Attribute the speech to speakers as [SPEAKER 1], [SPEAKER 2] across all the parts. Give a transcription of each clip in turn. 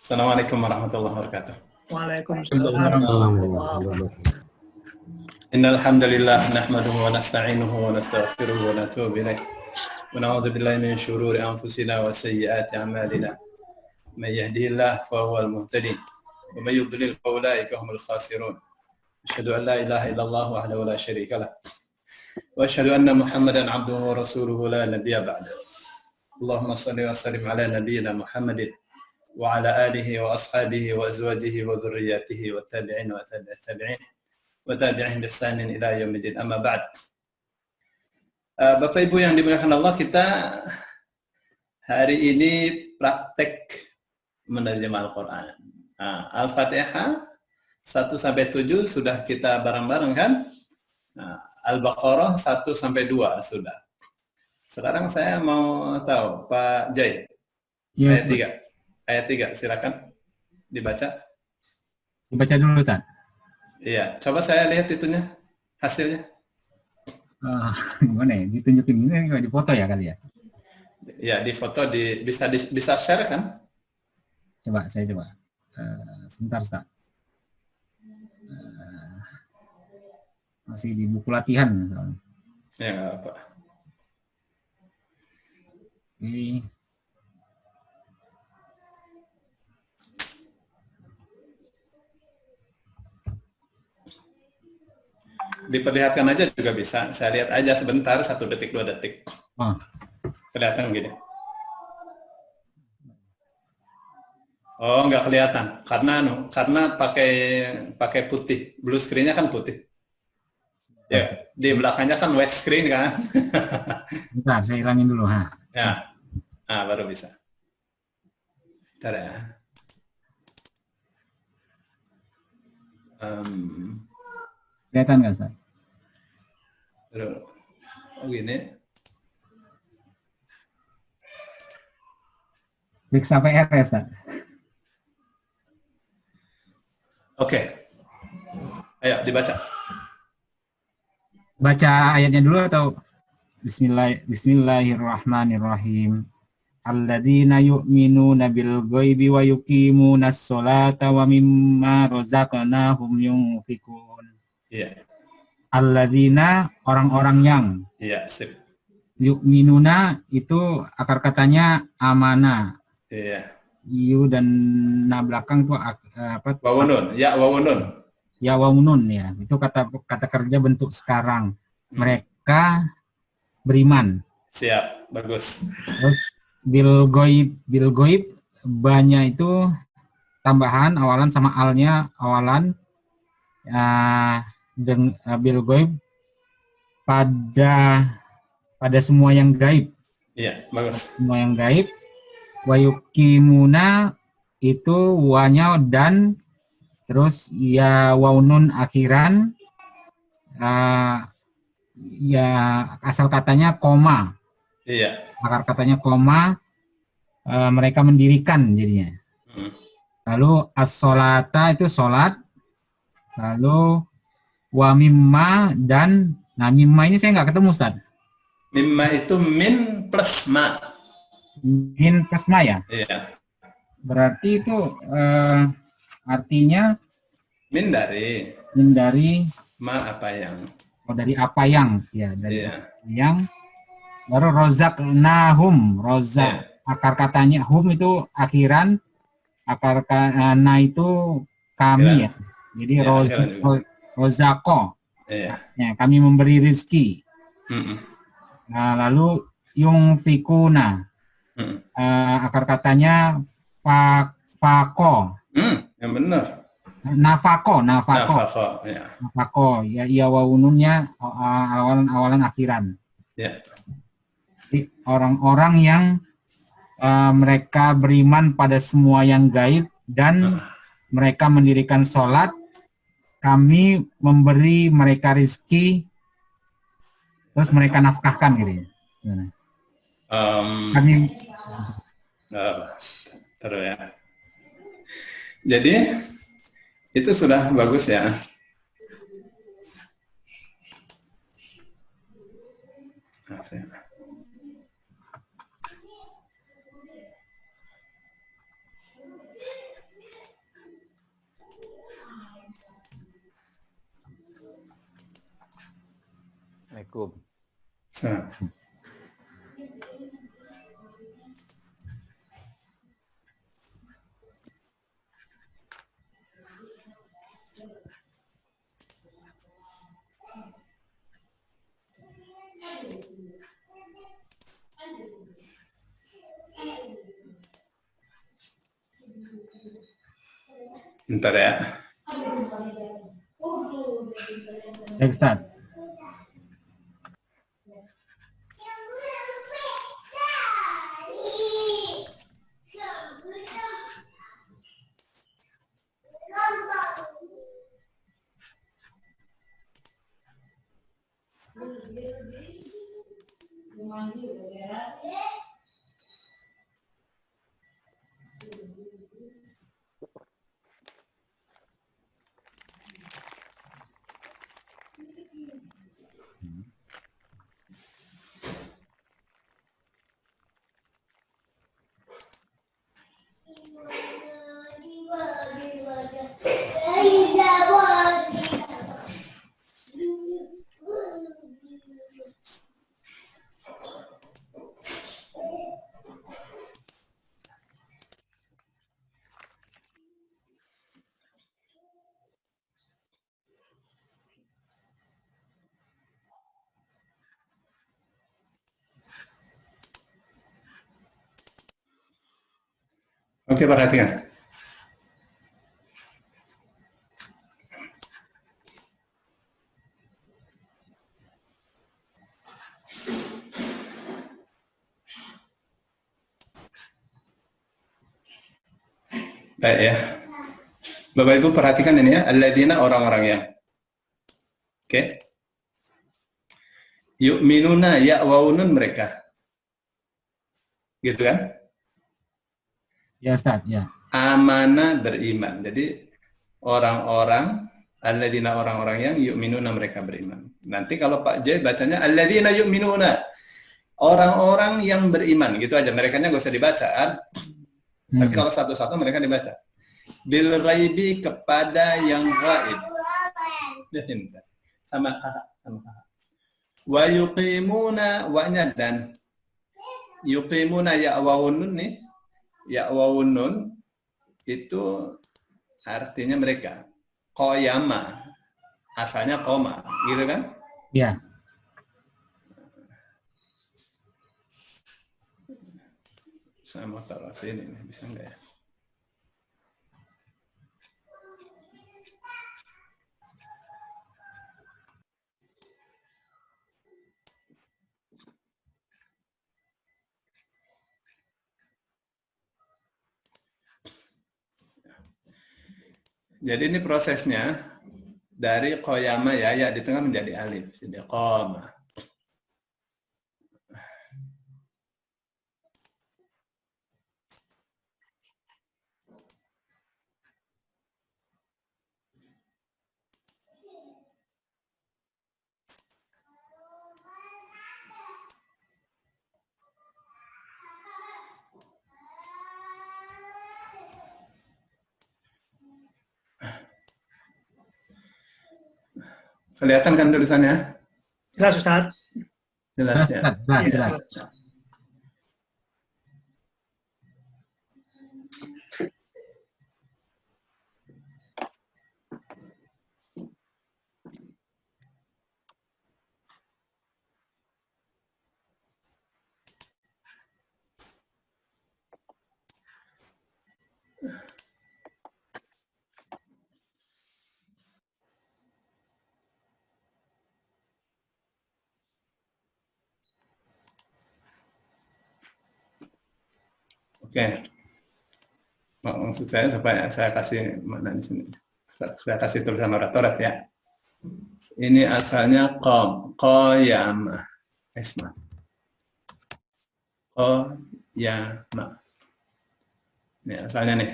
[SPEAKER 1] Assalamualaikum warahmatullahi wabarakatuh.
[SPEAKER 2] Waalaikumsalam warahmatullahi wabarakatuh.
[SPEAKER 1] Innal hamdalillah nahmaduhu wa nasta'inuhu wa nastaghfiruhu wa natubu ilaih. Wa na'udzu billahi min shururi anfusina wa sayyiati a'malina. May yahdihillahu fa huwal muhtadi wa may yudlil fa ulaika humul khasirun. Asyhadu an la ilaha illallah wahdahu la syarika lah. Wa asyhadu anna Muhammadan 'abduhu wa rasuluhu la nabiyya ba'dahu. Allahumma shalli wa sallim ala nabiyyina Muhammadin wa ala alihi wa ashabihi wa azwajihi wa dhurriyyatihi wa tabi'in wa tabi'in wa tabi'in bi ihsanin ila yaumil amma ba'd. Bapak Ibu yang dimuliakan Allah, kita hari ini praktek menerjemah Al-Qur'an. Al-Fatihah 1 sampai 7 sudah kita bareng-bareng kan? Al-Baqarah 1 sampai 2 sudah. Sekarang saya mau tahu Pak Jai. Yes, ayat 3 silakan dibaca.
[SPEAKER 2] Dibaca dulu, Ustaz.
[SPEAKER 1] Iya, coba saya lihat itunya, hasilnya.
[SPEAKER 2] Gimana ya? Ditunjukin ini di foto ya kali ya?
[SPEAKER 1] Ya, di foto bisa share kan?
[SPEAKER 2] Coba saya coba. Sebentar, Ustaz. Masih di buku latihan.
[SPEAKER 1] Ya, nggak apa.
[SPEAKER 2] Ini
[SPEAKER 1] diperlihatkan aja juga bisa. Saya lihat aja sebentar, 1 detik, 2 detik. Kelihatan gini. Oh, nggak kelihatan. Karena pakai putih. Blue screen-nya kan putih. Ya, di belakangnya kan white screen kan.
[SPEAKER 2] Bentar, saya hilangin dulu.
[SPEAKER 1] Ya. Baru bisa. Bentar ya.
[SPEAKER 2] Kelihatan nggak, Ustaz?
[SPEAKER 1] Oh, gini.
[SPEAKER 2] Klik sampai R ya, Ustaz?
[SPEAKER 1] Oke. Ayo, dibaca.
[SPEAKER 2] Baca ayatnya dulu atau Bismillahirrahmanirrahim. Alladzina yu'minuna bil ghaibi wa yuqimunas sholata wa mimma razaqnahum yunfikun.
[SPEAKER 1] Iya.
[SPEAKER 2] Alladzina, orang-orang yang.
[SPEAKER 1] Iya, sip.
[SPEAKER 2] Yu'minuna itu akar katanya amana.
[SPEAKER 1] Iya.
[SPEAKER 2] Yu dan na belakang tuh apa?
[SPEAKER 1] Wawunun, ya wawunun.
[SPEAKER 2] Ya wawunun ya. Itu kata kerja bentuk sekarang. Mereka beriman.
[SPEAKER 1] Siap, bagus.
[SPEAKER 2] Terus bil goib banyak itu tambahan awalan sama alnya awalan bil goib pada semua yang gaib.
[SPEAKER 1] Iya, bagus.
[SPEAKER 2] Semua yang gaib. Wayukimuna itu wanya dan terus ya waunun akhiran ya asal katanya koma.
[SPEAKER 1] Iya.
[SPEAKER 2] Akar katanya koma, mereka mendirikan jadinya. Lalu as-sholata itu sholat. Lalu wa mimma dan, nah mimma ini saya nggak ketemu, Ustaz.
[SPEAKER 1] Mimma itu min plus ma.
[SPEAKER 2] Min plus ma ya?
[SPEAKER 1] Iya.
[SPEAKER 2] Berarti itu artinya
[SPEAKER 1] min dari ma apa yang.
[SPEAKER 2] Oh, dari apa yang, ya dari
[SPEAKER 1] Iya.
[SPEAKER 2] yang. Baru rozaqnahum, rozak. Akar katanya hum itu akhiran, akar na itu kami ya. Jadi rozako.
[SPEAKER 1] Iya.
[SPEAKER 2] Ya, kami memberi rezeki. Nah, lalu yungfikuna. Akar katanya fako.
[SPEAKER 1] Yang benar.
[SPEAKER 2] Nafako.
[SPEAKER 1] Ya.
[SPEAKER 2] Nafako. Ya wawununnya awalan akhiran.
[SPEAKER 1] Ya.
[SPEAKER 2] Jadi, orang-orang yang mereka beriman pada semua yang gaib dan mereka mendirikan sholat, kami memberi mereka rezeki, terus mereka nafkahkan gitu ya. Kami
[SPEAKER 1] terus ya. Jadi itu sudah bagus ya. Maaf ya.
[SPEAKER 2] Assalamualaikum.
[SPEAKER 1] Bentar ya.
[SPEAKER 2] Ya, Ustaz.
[SPEAKER 1] Oke, perhatikan. Baik ya. Bapak Ibu perhatikan ini ya, alladzina orang-orang yang. Oke. Yu'minuna ya'wawunun mereka. Gitu kan?
[SPEAKER 2] Ya, Ustaz, ya.
[SPEAKER 1] Amana beriman. Jadi orang-orang alladzina orang-orang yang yu'minuna mereka beriman. Nanti kalau Pak J bacanya alladzina yu'minuna. Orang-orang yang beriman gitu aja. Merekanya nggak usah dibaca kan? Tapi kalau satu-satu mereka dibaca. Bil ghaibi kepada yang gaib. Sama kakak. Wa yuqimuna wa-nya dan yuqimuna ya'wawunun nih. Ya'wawunun itu artinya mereka. Qoyama. Asalnya koma, gitu kan?
[SPEAKER 2] Ya.
[SPEAKER 1] Saya mau taruh sini nih, bisa nggak ya? Jadi ini prosesnya dari qoyama ya di tengah menjadi alif, jadi qoma. Kelihatan kan tulisannya?
[SPEAKER 3] Jelas, Ustaz.
[SPEAKER 1] Jelas ya.
[SPEAKER 2] Jelas.
[SPEAKER 1] Oke. Maksud saya supaya saya kasih mana di sini. Saya kasih tulisan oratorat ya. Ini asalnya qoyama. Esma. Qoyama. Ini asalnya nih.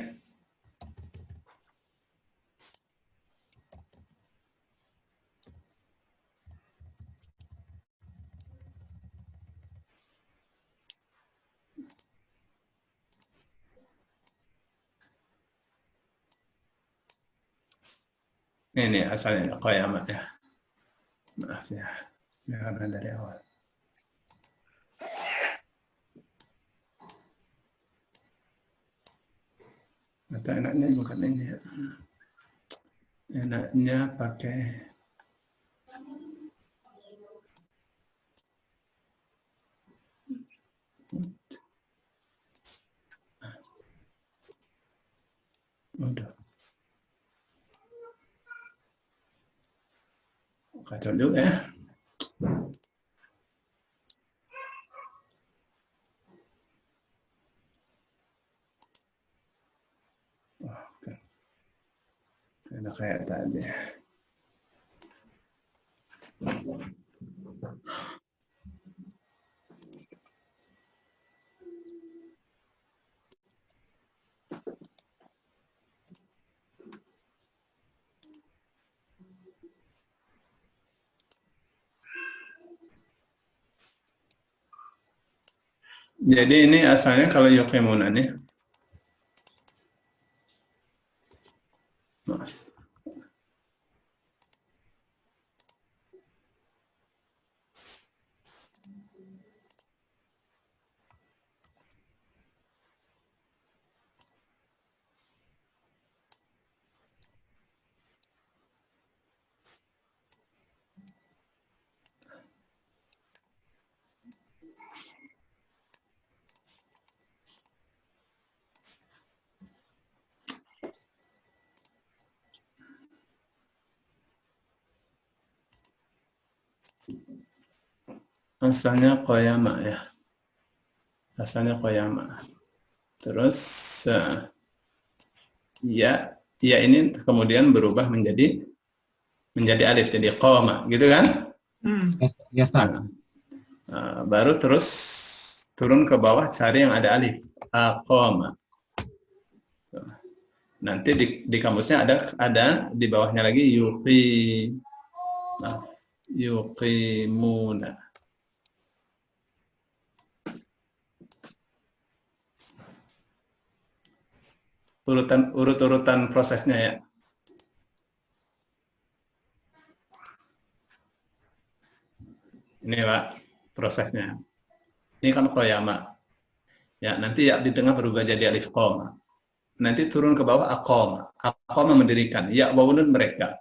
[SPEAKER 1] Ini asalnya qoyama ya. Maaf ya. Ya, karena dari awal. Atau enaknya bukan ini ya. Enaknya pakai udah. Kacau juga ya. Oke. Enak kayak tadi. Jadi ini asalnya kalau yuqimuna nih. Mas. Asalnya qoyama ya. Asalnya qoyama. Terus ya ini kemudian berubah menjadi alif, jadi qoma, gitu kan?
[SPEAKER 2] Ya, Ustaz.
[SPEAKER 1] Baru terus turun ke bawah cari yang ada alif, aqoma. Nanti di kamusnya ada di bawahnya lagi yuqimuna. Urut-urutan prosesnya ya. Ini Pak prosesnya. Ini kan qoyama. Ya, nanti ya di tengah berubah jadi alif qoma. Nanti turun ke bawah aqoma. Aqoma mendirikan. Ya wawunun mereka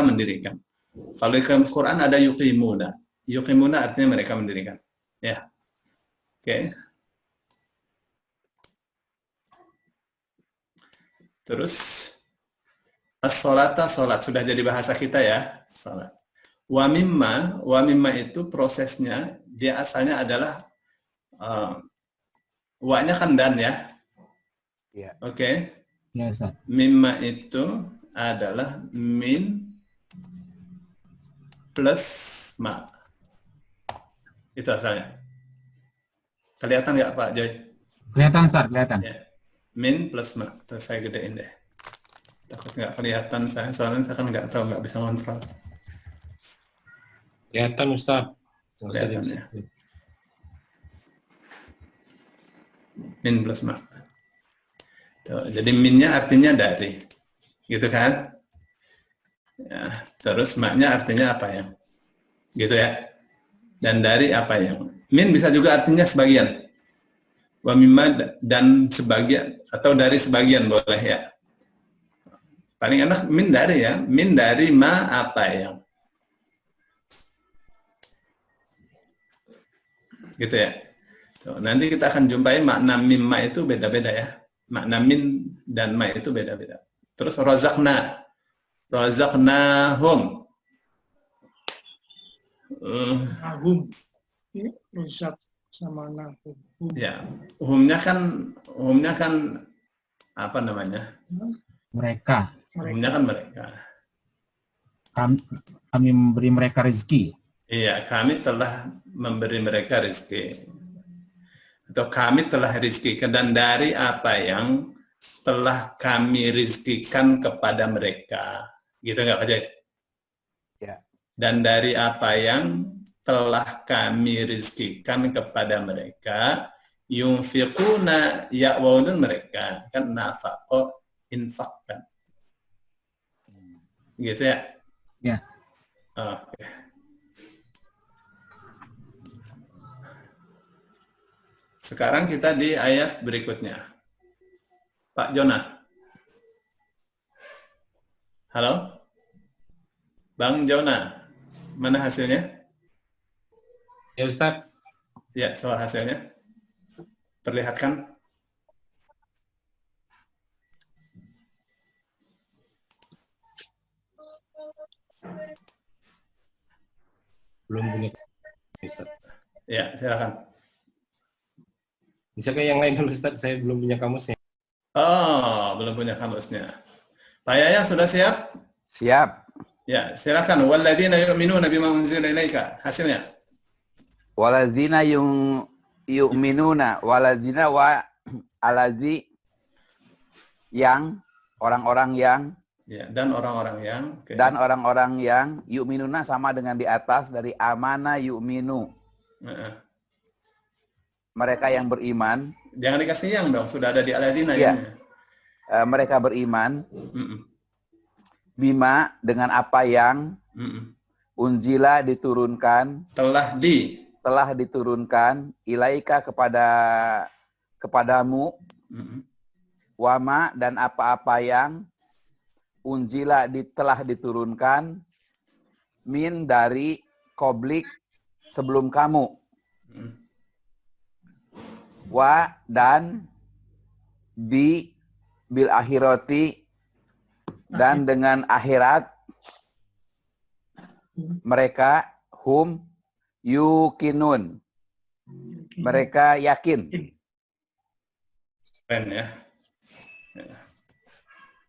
[SPEAKER 1] mendirikan. Kalau di Quran ada yuqimuna. Yuqimuna artinya mereka mendirikan. Ya. Oke. Terus as-sholata, sholat sudah jadi bahasa kita ya, sholat. Wa mimma itu prosesnya dia asalnya adalah wa-nya kan dan ya.
[SPEAKER 3] Iya.
[SPEAKER 1] Oke.
[SPEAKER 2] Ya, Ustaz.
[SPEAKER 1] Mimma itu adalah min plus ma. Itu asalnya. Kelihatan nggak Pak Joy?
[SPEAKER 2] Kelihatan, Ustaz, kelihatan.
[SPEAKER 1] Ya. Min plus ma. Terus saya gedein deh. Takut nggak kelihatan saya, soalnya saya kan nggak tahu, nggak bisa kontrol.
[SPEAKER 3] Kelihatan Ustaz.
[SPEAKER 1] Kelihatan ya. Min plus ma. Tuh, jadi minnya artinya dari, gitu kan? Ya, terus maknya artinya apa yang, gitu ya? Dan dari apa yang? Min bisa juga artinya sebagian. Wa mimma dan sebagian atau dari sebagian boleh ya. Paling enak min dari ya, min dari ma apa yang, gitu ya. Tuh, nanti kita akan jumpai makna mimma itu beda-beda ya. Makna min dan ma itu beda-beda. Terus razaqnahum.
[SPEAKER 4] Hum. Ini rusak sama nahum.
[SPEAKER 1] Ya, humnya kan apa namanya?
[SPEAKER 2] Mereka.
[SPEAKER 1] Humnya kan mereka.
[SPEAKER 2] Kami memberi mereka rezeki.
[SPEAKER 1] Iya, kami telah memberi mereka rezeki. Atau kami telah rizkikan, dan dari apa yang telah kami rizkikan kepada mereka. Gitu nggak Pak Jai?
[SPEAKER 3] Ya.
[SPEAKER 1] Dan dari apa yang telah kami rizkikan kepada mereka, yunfiquna, ya'wawun mereka. Kan nafaqo, infakkan. Gitu ya?
[SPEAKER 2] Ya.
[SPEAKER 1] Oke. sekarang kita di ayat berikutnya. Pak Jona. Halo? Bang Jona, mana hasilnya?
[SPEAKER 3] Ya Ustaz.
[SPEAKER 1] Ya, soal hasilnya. Perlihatkan.
[SPEAKER 3] Belum punya Ustaz.
[SPEAKER 1] Ya, silakan.
[SPEAKER 3] Bisa ke yang lain dulu Ustaz, saya belum punya kamusnya.
[SPEAKER 1] Oh, belum punya kamusnya. Pak Yaya sudah siap?
[SPEAKER 5] Siap.
[SPEAKER 1] Ya, silakan. Walladzina yu'minuna bima unzila ilaika. Hasilnya.
[SPEAKER 5] Waladzina yu'minuna waladzina wa aladzi yang orang-orang yang
[SPEAKER 1] Ya, dan orang-orang yang
[SPEAKER 5] dan orang-orang yang yu'minuna sama dengan di atas dari amana yu'minu. Mereka yang beriman.
[SPEAKER 1] Jangan dikasih yang dong, sudah ada di alladzina
[SPEAKER 5] Ya.
[SPEAKER 1] ya.
[SPEAKER 5] Mereka beriman bima dengan apa yang unzila diturunkan telah diturunkan ilaika kepadamu wama dan apa-apa yang unzila telah diturunkan min dari koblik sebelum kamu wa dan bil akhirati dan dengan akhirat mereka hum yukinun mereka yakin.
[SPEAKER 1] Keren ya.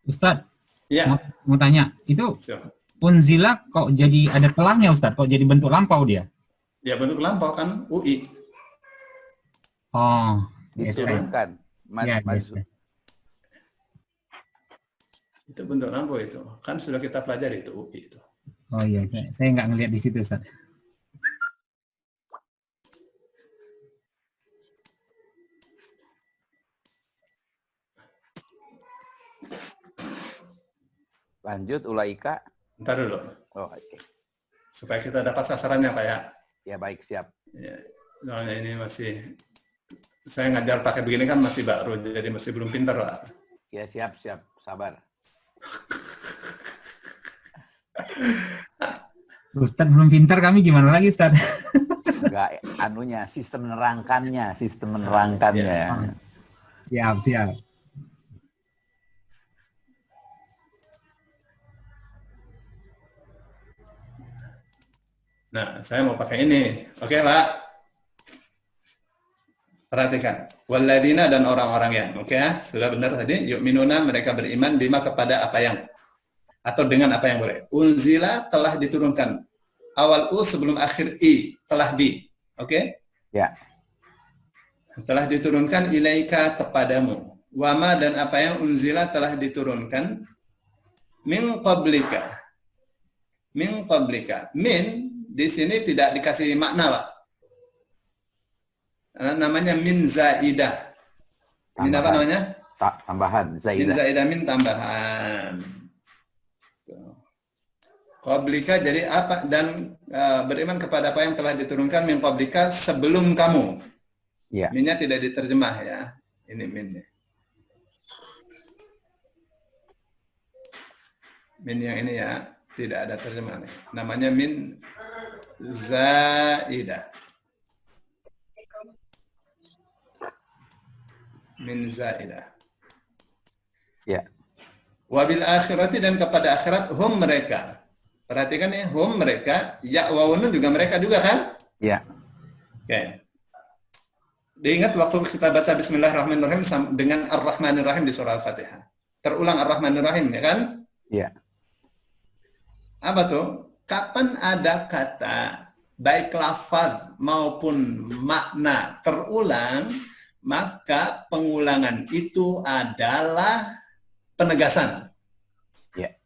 [SPEAKER 2] Ustadz,
[SPEAKER 1] Ya.
[SPEAKER 2] mau tanya, itu
[SPEAKER 1] Siap.
[SPEAKER 2] unzila kok jadi ada telahnya Ustadz? Kok jadi bentuk lampau dia?
[SPEAKER 1] Ya bentuk lampau kan UI.
[SPEAKER 2] Oh,
[SPEAKER 5] Diturunkan.
[SPEAKER 2] Ya,
[SPEAKER 1] Itu bentuk lampau itu. Kan sudah kita pelajari itu UI itu.
[SPEAKER 2] Oh iya, saya nggak ngelihat di situ Ustadz.
[SPEAKER 5] Lanjut ulaika.
[SPEAKER 1] Ntar dulu.
[SPEAKER 5] Oh, oke.
[SPEAKER 1] Supaya kita dapat sasarannya Pak ya.
[SPEAKER 5] Ya baik, siap.
[SPEAKER 1] Ya, soalnya ini masih saya ngajar pakai begini kan masih baru, jadi masih belum pintar Pak.
[SPEAKER 5] Ya siap, sabar.
[SPEAKER 2] Ustadz belum pintar, kami gimana lagi Ustadz?
[SPEAKER 5] Enggak, anunya, sistem menerangkannya.
[SPEAKER 2] Siap.
[SPEAKER 1] Nah, saya mau pakai ini. Oke, Pak. Perhatikan. Walladzina dan orang-orang yang. Oke ya, sudah benar tadi. Yu'minuna, mereka beriman bima kepada apa yang. Atau dengan apa yang boleh. Unzila telah diturunkan. Awal U sebelum akhir I. Telah di. Oke?
[SPEAKER 5] Ya.
[SPEAKER 1] Telah diturunkan ilaika kepadamu. Wama dan apa yang unzila telah diturunkan. Min qablika. Min qablika. Min di sini tidak dikasih makna, Pak. Namanya min zaidah. Min apa namanya?
[SPEAKER 5] Tambahan, zaidah.
[SPEAKER 1] Min zaidah, min tambahan. Qablika jadi apa? Dan beriman kepada apa yang telah diturunkan min qablika sebelum kamu.
[SPEAKER 5] Ya.
[SPEAKER 1] Minnya tidak diterjemah ya. Ini minnya. Min yang ini ya. Tidak ada terjemahan. Namanya min zaidah. Min zaidah.
[SPEAKER 5] Ya.
[SPEAKER 1] Wabil akhirati dan kepada akhirat hum mereka. Perhatikan ya, hum mereka, ya wawunun juga mereka juga kan?
[SPEAKER 5] Ya.
[SPEAKER 1] Oke. Diingat waktu kita baca Bismillahirrahmanirrahim dengan Ar-Rahmanirrahim di surah Al-Fatihah. Terulang Ar-Rahmanirrahim ya kan?
[SPEAKER 5] Ya.
[SPEAKER 1] Apa tuh? Kapan ada kata baik lafaz maupun makna terulang, maka pengulangan itu adalah penegasan.
[SPEAKER 5] Ya.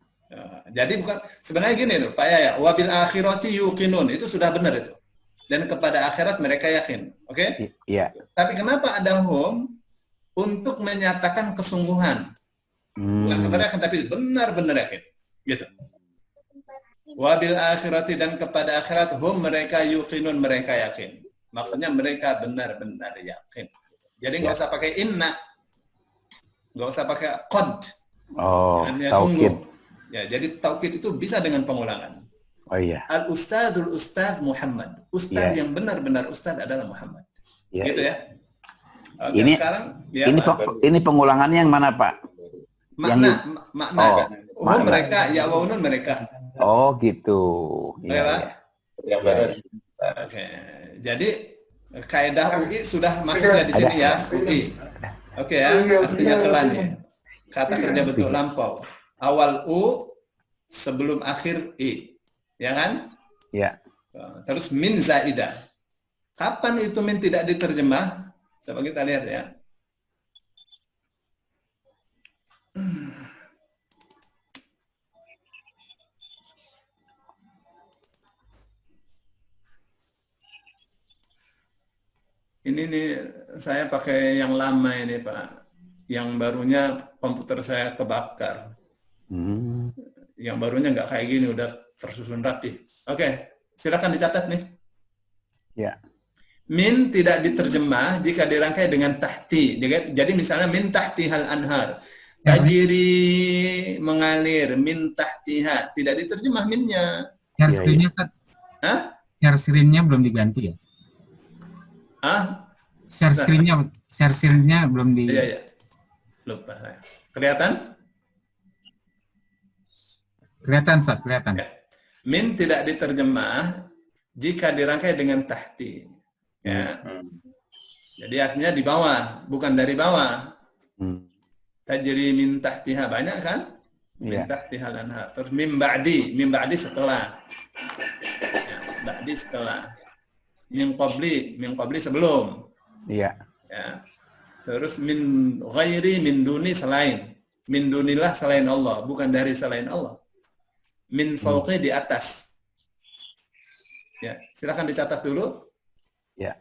[SPEAKER 1] Jadi bukan sebenarnya gini loh, Pak Yaya, wabil akhirati yuqinun itu sudah benar itu. Dan kepada akhirat mereka yakin. Oke?
[SPEAKER 5] Iya.
[SPEAKER 1] Tapi kenapa ada hum untuk menyatakan kesungguhan? Bukan kepada yakin tapi benar-benar yakin. Gitu. Wabil akhirati dan kepada akhirat hum mereka yuqinun mereka yakin. Maksudnya mereka benar-benar yakin. Jadi nggak usah pakai inna, nggak usah pakai qad.
[SPEAKER 5] Oh,
[SPEAKER 1] Artinya
[SPEAKER 5] taukid.
[SPEAKER 1] sungguh. Ya, jadi taukid itu bisa dengan pengulangan.
[SPEAKER 5] Oh iya.
[SPEAKER 1] Al-Ustadzul Ustadz Muhammad. Ustadz
[SPEAKER 5] Iya.
[SPEAKER 1] yang benar-benar Ustadz adalah Muhammad.
[SPEAKER 5] Iya,
[SPEAKER 1] Gitu
[SPEAKER 5] iya.
[SPEAKER 1] ya. Oke,
[SPEAKER 5] Ini-
[SPEAKER 1] sekarang ya,
[SPEAKER 5] Ini
[SPEAKER 1] Pak.
[SPEAKER 5] ini pengulangannya yang mana, Pak?
[SPEAKER 1] Makna.
[SPEAKER 5] Oh, makna.
[SPEAKER 1] Mereka, ya wa nun mereka.
[SPEAKER 5] Oh, gitu.
[SPEAKER 1] Oke,
[SPEAKER 5] Iya,
[SPEAKER 1] Pak?
[SPEAKER 5] iya.
[SPEAKER 1] Oke. Jadi kaidah UI sudah masuk ya di sini ya, UI. Oke ya, artinya telah nih. Kata kerja bentuk lampau. Awal U sebelum akhir I. Ya kan?
[SPEAKER 5] Iya.
[SPEAKER 1] Terus min zaidah. Kapan itu min tidak diterjemah? Coba kita lihat ya. Ini nih saya pakai yang lama ini Pak. Yang barunya komputer saya kebakar.
[SPEAKER 5] Hmm.
[SPEAKER 1] Yang barunya nggak kayak gini, udah tersusun rapi. Oke, silakan dicatat nih.
[SPEAKER 5] Ya.
[SPEAKER 1] Min tidak diterjemah jika dirangkai dengan tahti. Jadi misalnya min tahti hal anhar. Tajiri mengalir min tahtiha. Tidak diterjemah minnya.
[SPEAKER 2] Share
[SPEAKER 5] Iya,
[SPEAKER 2] screen-nya, Ustaz.
[SPEAKER 1] Hah?
[SPEAKER 2] Share screen-nya belum diganti ya?
[SPEAKER 1] Ah?
[SPEAKER 2] Share screen-nya belum di...
[SPEAKER 1] Iya, iya. Lupa. Kelihatan?
[SPEAKER 2] Kelihatan, Ustaz, kelihatan.
[SPEAKER 1] Ya. Min tidak diterjemah jika dirangkai dengan tahti. Ya. Jadi artinya di bawah, bukan dari bawah.
[SPEAKER 5] Hmm.
[SPEAKER 1] Tajri min tahtiha, banyak kan? Min
[SPEAKER 5] Iya.
[SPEAKER 1] tahtiha lanhar. Terus min ba'di setelah. Ya, ba'di setelah. Min qabli sebelum.
[SPEAKER 5] Iya.
[SPEAKER 1] Ya. Terus min ghairi, min duni selain. Min dunilah selain Allah, bukan dari selain Allah. Min fauqi di atas. Ya, silakan dicatat dulu.
[SPEAKER 5] Ya.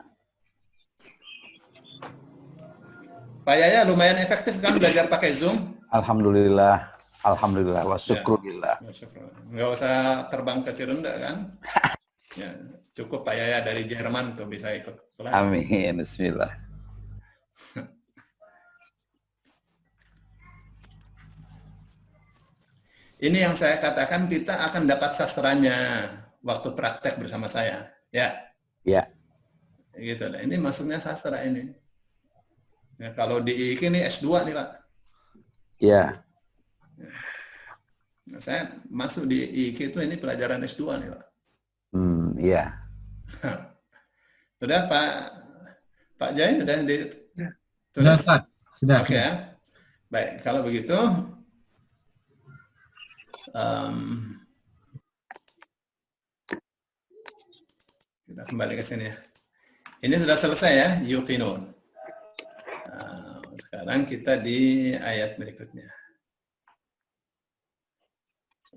[SPEAKER 1] Pak Yaya lumayan efektif kan belajar pakai Zoom?
[SPEAKER 5] Alhamdulillah. Alhamdulillah wa syukurillah.
[SPEAKER 1] Nggak usah terbang ke Cirenda kan? Ya, cukup Pak Yaya dari Jerman tuh bisa ikut kelas.
[SPEAKER 5] Amin. Bismillah.
[SPEAKER 1] Ini yang saya katakan, kita akan dapat sastranya waktu praktek bersama saya. Ya.
[SPEAKER 5] Ya.
[SPEAKER 1] Gitu. Ini maksudnya sastra ini. Ya, kalau di IIK ini S2 nih Pak.
[SPEAKER 5] Ya.
[SPEAKER 1] Nah, saya masuk di IIK itu ini pelajaran S2 nih Pak.
[SPEAKER 5] Iya.
[SPEAKER 1] Sudah Pak Jai sudah
[SPEAKER 2] Sudah,
[SPEAKER 1] ditulis?
[SPEAKER 2] Ustaz. Sudah,
[SPEAKER 1] Oke
[SPEAKER 2] sudah.
[SPEAKER 1] ya. Baik, kalau begitu kita kembali ke sini ya. Ini sudah selesai ya, yuqinun. Nah, sekarang kita di ayat berikutnya.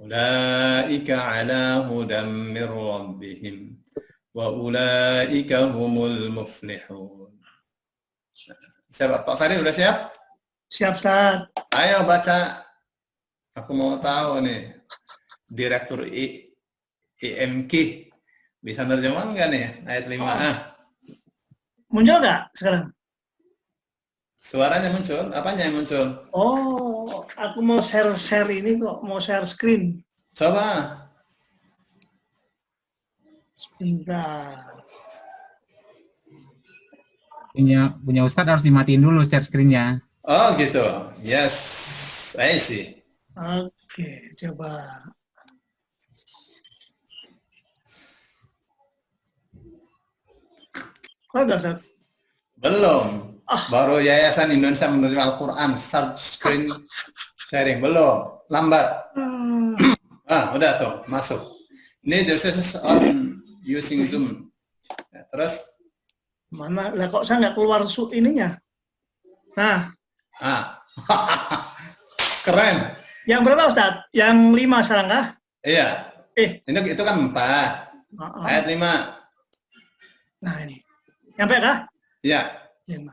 [SPEAKER 1] Ulaika ala hudam min rabbihim wa ulaika humul muflihun. Siap, Pak Farid udah siap?
[SPEAKER 4] Siap, Ustaz.
[SPEAKER 1] Ayo baca. Aku mau tahu nih, Direktur IMK bisa nerjemah nggak nih ayat 5A?
[SPEAKER 4] Muncul nggak sekarang?
[SPEAKER 1] Suaranya muncul, apanya yang muncul?
[SPEAKER 4] Oh, aku mau share ini kok, mau share screen.
[SPEAKER 1] Coba.
[SPEAKER 4] Sebentar.
[SPEAKER 2] Punya Ustaz harus dimatiin dulu share screen-nya.
[SPEAKER 1] Oh gitu. Yes, I see.
[SPEAKER 4] Oke, coba. Kok udah, Ustaz?
[SPEAKER 1] Belum. Baru Yayasan Indonesia Menerima Al-Quran start screen sharing. Belum. Lambat. Udah tuh, masuk. Ini this is on using Zoom. Ya, terus?
[SPEAKER 4] Mana? Lah kok saya nggak keluar ininya? Nah,
[SPEAKER 1] Keren.
[SPEAKER 4] yang berapa, Ustaz? Yang 5 sekarang kah?
[SPEAKER 1] Iya. Itu kan 4.
[SPEAKER 4] Uh-uh.
[SPEAKER 1] Ayat 5.
[SPEAKER 4] Nah, ini. Nyampe kah?
[SPEAKER 1] Iya.
[SPEAKER 4] 5.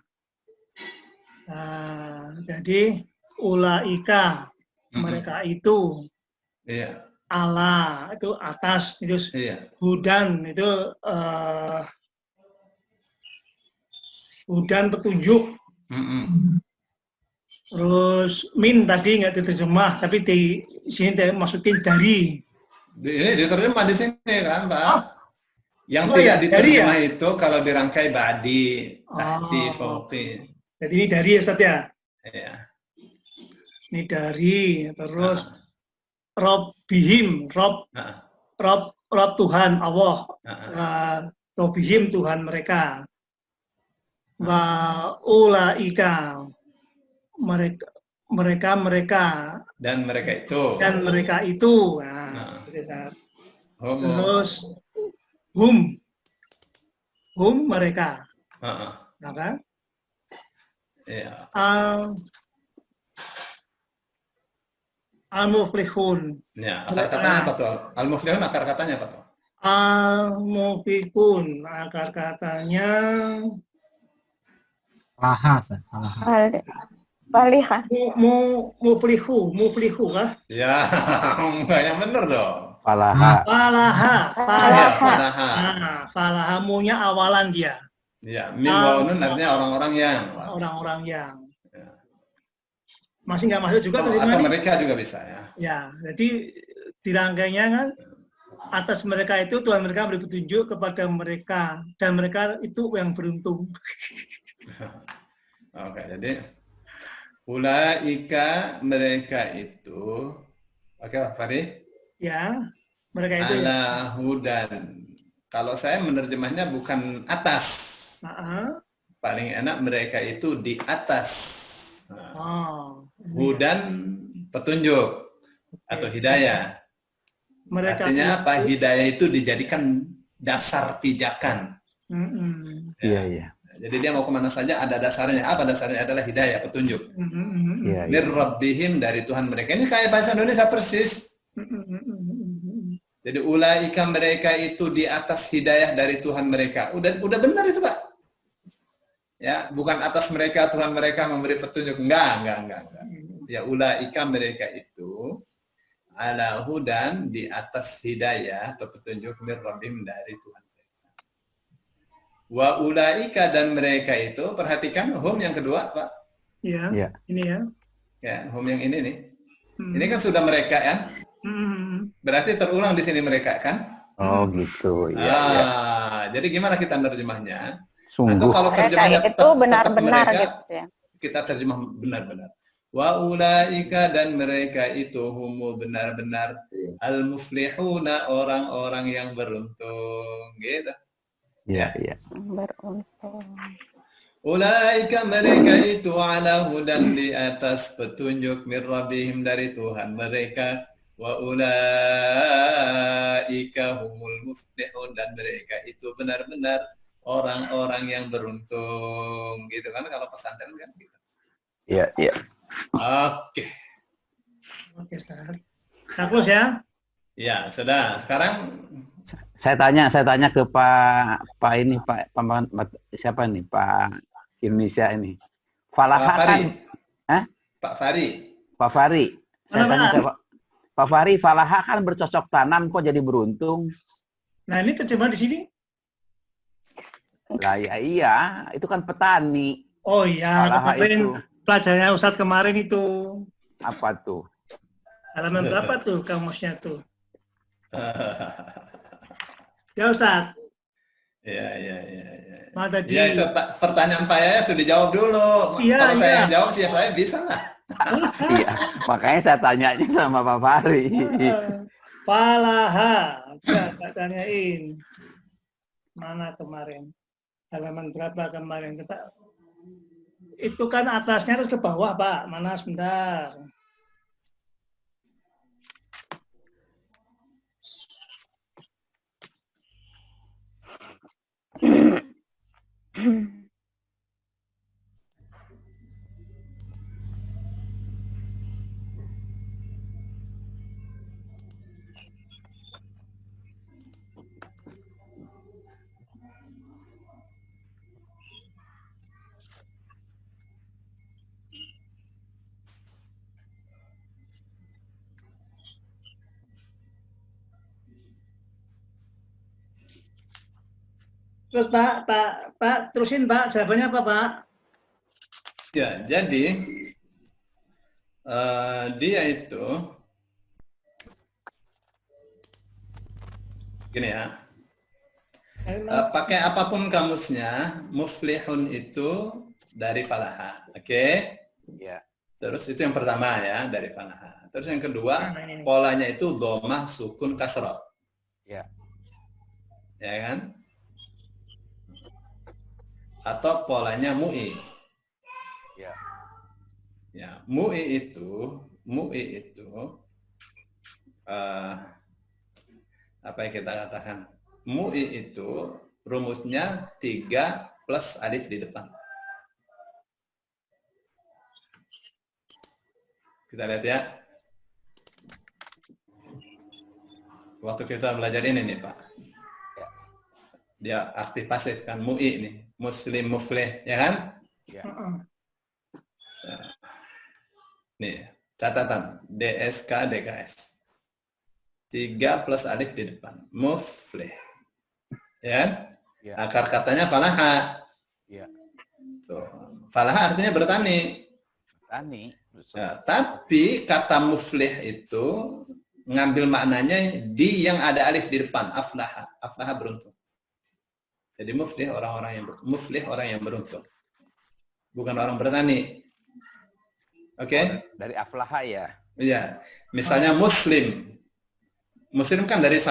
[SPEAKER 4] Jadi ulaika, mereka itu,
[SPEAKER 1] Iya.
[SPEAKER 4] ala itu atas, itu
[SPEAKER 1] Iya.
[SPEAKER 4] hudan itu hudan petunjuk.
[SPEAKER 1] Mm-mm.
[SPEAKER 4] Terus min tadi nggak diterjemah, tapi di sini masukin dari.
[SPEAKER 1] Ini diterjemah di sini kan, Pak. Yang
[SPEAKER 4] Oh
[SPEAKER 1] tidak
[SPEAKER 4] ya, dari
[SPEAKER 1] diterjemah
[SPEAKER 4] ya?
[SPEAKER 1] itu kalau dirangkai ba'di, tahti,
[SPEAKER 4] Oh,
[SPEAKER 1] fauqi.
[SPEAKER 4] jadi ini dari ya Ustaz ya?
[SPEAKER 1] Ya.
[SPEAKER 4] Ini dari, terus
[SPEAKER 1] Ah,
[SPEAKER 4] Robbihim,
[SPEAKER 1] ah,
[SPEAKER 4] Rob Tuhan Allah,
[SPEAKER 1] ah,
[SPEAKER 4] Robbihim Tuhan mereka,
[SPEAKER 1] ah.
[SPEAKER 4] wa ulaika mereka
[SPEAKER 1] Dan mereka itu.
[SPEAKER 4] dan mereka itu. Nah,
[SPEAKER 1] Nah,
[SPEAKER 4] gitu, Ustaz.
[SPEAKER 1] homo.
[SPEAKER 4] Terus hum mereka,
[SPEAKER 1] Ah,
[SPEAKER 4] apa?
[SPEAKER 1] ya.
[SPEAKER 4] Al-muflihun.
[SPEAKER 1] Ya, akar katanya apa tuh? Al-muflihun akar katanya apa tuh?
[SPEAKER 4] Al-mufikun, akar katanya
[SPEAKER 2] Falaha, Ustaz. Falaha.
[SPEAKER 6] Faliha.
[SPEAKER 4] muflihu kah?
[SPEAKER 1] Ya, enggak yang benar dong.
[SPEAKER 5] Falaha.
[SPEAKER 4] Falaha,
[SPEAKER 1] Ya,
[SPEAKER 6] Falaha.
[SPEAKER 1] falaha.
[SPEAKER 4] falaha munya awalan dia,
[SPEAKER 1] Ya, mim wa nun artinya orang-orang yang.
[SPEAKER 4] orang-orang yang
[SPEAKER 1] Ya.
[SPEAKER 4] masih nggak masuk juga
[SPEAKER 1] Oh,
[SPEAKER 4] terjemahan
[SPEAKER 1] atau
[SPEAKER 4] ini?
[SPEAKER 1] mereka juga bisa ya.
[SPEAKER 4] Ya, jadi dirangkainya kan atas mereka itu Tuhan mereka beri petunjuk kepada mereka dan mereka itu yang beruntung.
[SPEAKER 1] Oke, jadi ulaika mereka itu. Oke, Pak Fari.
[SPEAKER 4] Ya, mereka itu ya.
[SPEAKER 1] Ala hudan. Kalau saya menerjemahnya bukan atas. Paling enak mereka itu di atas. Nah, hudan petunjuk atau hidayah.
[SPEAKER 4] Mereka
[SPEAKER 1] Artinya apa? Hidayah itu dijadikan dasar pijakan.
[SPEAKER 5] Iya, iya.
[SPEAKER 1] Jadi dia mau kemana saja ada dasarnya. Apa dasarnya? Adalah hidayah, petunjuk.
[SPEAKER 5] Iya, iya.
[SPEAKER 1] Mir rabbihim, dari Tuhan mereka. Ini kayak bahasa Indonesia persis. Jadi ulaika mereka itu di atas hidayah dari Tuhan mereka. Udah benar itu, Pak. Ya, bukan atas mereka Tuhan mereka memberi petunjuk. Enggak. Ya, ulaika mereka itu ala hudan, di atas hidayah atau petunjuk mir rabbihim dari Tuhan mereka. Wa ulaika, dan mereka itu, perhatikan hum yang kedua, Pak.
[SPEAKER 4] Iya.
[SPEAKER 5] Iya.
[SPEAKER 4] Ini ya.
[SPEAKER 1] Ya, hum yang ini nih. Ini kan sudah mereka kan? Berarti terulang di sini mereka kan?
[SPEAKER 5] Oh, gitu. Iya, iya.
[SPEAKER 1] Jadi gimana kita menerjemahnya? Atau
[SPEAKER 5] Sungguh.
[SPEAKER 1] kalau
[SPEAKER 6] Mereka
[SPEAKER 1] terjemahnya
[SPEAKER 6] itu
[SPEAKER 1] tetap
[SPEAKER 6] benar-benar
[SPEAKER 1] mereka,
[SPEAKER 6] gitu ya.
[SPEAKER 1] kita terjemah benar-benar. Wa ulaika, dan mereka itu humu, benar-benar al-muflihuna, orang-orang yang beruntung. Gitu.
[SPEAKER 5] Iya, iya.
[SPEAKER 6] Beruntung.
[SPEAKER 1] Ulaika, mereka itu ala hudan, di atas petunjuk mir rabbihim, dari Tuhan mereka. Wa ulaika humul muflihun, dan mereka itu benar-benar orang-orang yang beruntung. Gitu kan kalau pesantren kan gitu.
[SPEAKER 5] Iya, iya.
[SPEAKER 1] Oke.
[SPEAKER 4] Oke, Ustaz. Bagus ya.
[SPEAKER 1] Ya, sudah. Sekarang
[SPEAKER 5] Saya tanya ke Pak ini, Pak siapa nih, Pak Indonesia ini. Falaha
[SPEAKER 1] Pak Fari.
[SPEAKER 5] kan?
[SPEAKER 1] Pak Fari.
[SPEAKER 5] Pak Fari. Saya
[SPEAKER 4] Mana,
[SPEAKER 5] tanya ke Pak Fari, falaha kan bercocok tanam, kok jadi beruntung?
[SPEAKER 4] Nah, ini terjemahan di sini.
[SPEAKER 5] Lah ya iya, itu kan petani.
[SPEAKER 4] Oh iya,
[SPEAKER 5] Falaha
[SPEAKER 4] kemarin
[SPEAKER 5] itu
[SPEAKER 4] pelajarannya Ustadz kemarin itu.
[SPEAKER 5] apa tuh?
[SPEAKER 4] Halaman berapa tuh kamusnya tuh? Ya Ustadz.
[SPEAKER 1] Ya.
[SPEAKER 4] Mana tadi?
[SPEAKER 1] Ya, itu pertanyaan Pak Yaya itu dijawab dulu.
[SPEAKER 4] Iya,
[SPEAKER 1] Kalau saya
[SPEAKER 4] iya.
[SPEAKER 1] yang jawab sih, ya saya bisa lah.
[SPEAKER 5] Iya, makanya saya tanyanya sama Pak Fari.
[SPEAKER 4] Falaha. Enggak, tak tanyain. Mana kemarin? Halaman berapa kemarin? Kita itu kan atasnya terus ke bawah, Pak. Mana sebentar. Terus Pak, terusin Pak, jawabannya apa Pak?
[SPEAKER 1] Ya, jadi dia itu gini ya. Pakai apapun kamusnya, muflihun itu dari falaha. Oke?
[SPEAKER 5] Ya.
[SPEAKER 1] Terus itu yang pertama ya, dari falaha. Terus yang kedua,
[SPEAKER 4] Nah, ini.
[SPEAKER 1] polanya itu dhammah, sukun, kasrah.
[SPEAKER 5] Ya.
[SPEAKER 1] Ya kan? Atau polanya mu'i.
[SPEAKER 5] Ya.
[SPEAKER 1] Ya, mu'i itu apa yang kita katakan? Mu'i itu rumusnya 3 plus alif di depan. Kita lihat ya. Waktu kita belajar ini nih Pak. Dia aktif pasif kan, mu'i nih. Muslim muflih, ya kan?
[SPEAKER 5] Ya.
[SPEAKER 1] Nih, catatan DSK DKS. 3 plus alif di depan. Muflih. Ya kan?
[SPEAKER 5] Ya.
[SPEAKER 1] Akar katanya falaha.
[SPEAKER 5] Ya.
[SPEAKER 1] Tuh. Falaha artinya bertani.
[SPEAKER 5] Tani.
[SPEAKER 1] Ya, tapi kata muflih itu ngambil maknanya di yang ada alif di depan. Aflaha. Aflaha beruntung. Jadi muflih orang yang beruntung. Bukan orang bertani. Oke?
[SPEAKER 5] Dari aflaha ya.
[SPEAKER 1] Iya. Misalnya muslim. Muslim kan dari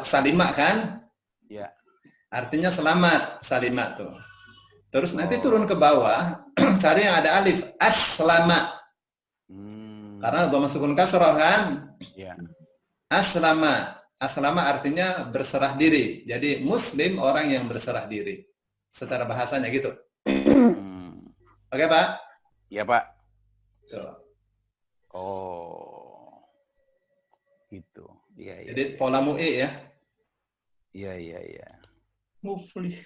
[SPEAKER 1] salima kan?
[SPEAKER 5] Ya.
[SPEAKER 1] Artinya selamat, salimat tuh. Terus nanti turun ke bawah, cari yang ada alif, aslama. Karena dhamma sukun kasrah kan?
[SPEAKER 5] Ya.
[SPEAKER 1] Aslama. Aslama artinya berserah diri. Jadi muslim orang yang berserah diri. Secara bahasanya gitu. Oke, Pak?
[SPEAKER 5] Ya, Pak.
[SPEAKER 1] Tuh.
[SPEAKER 5] Oh. Gitu. Iya, iya.
[SPEAKER 1] Jadi pola mu'i ya.
[SPEAKER 5] Iya, iya, iya.
[SPEAKER 4] Muflih.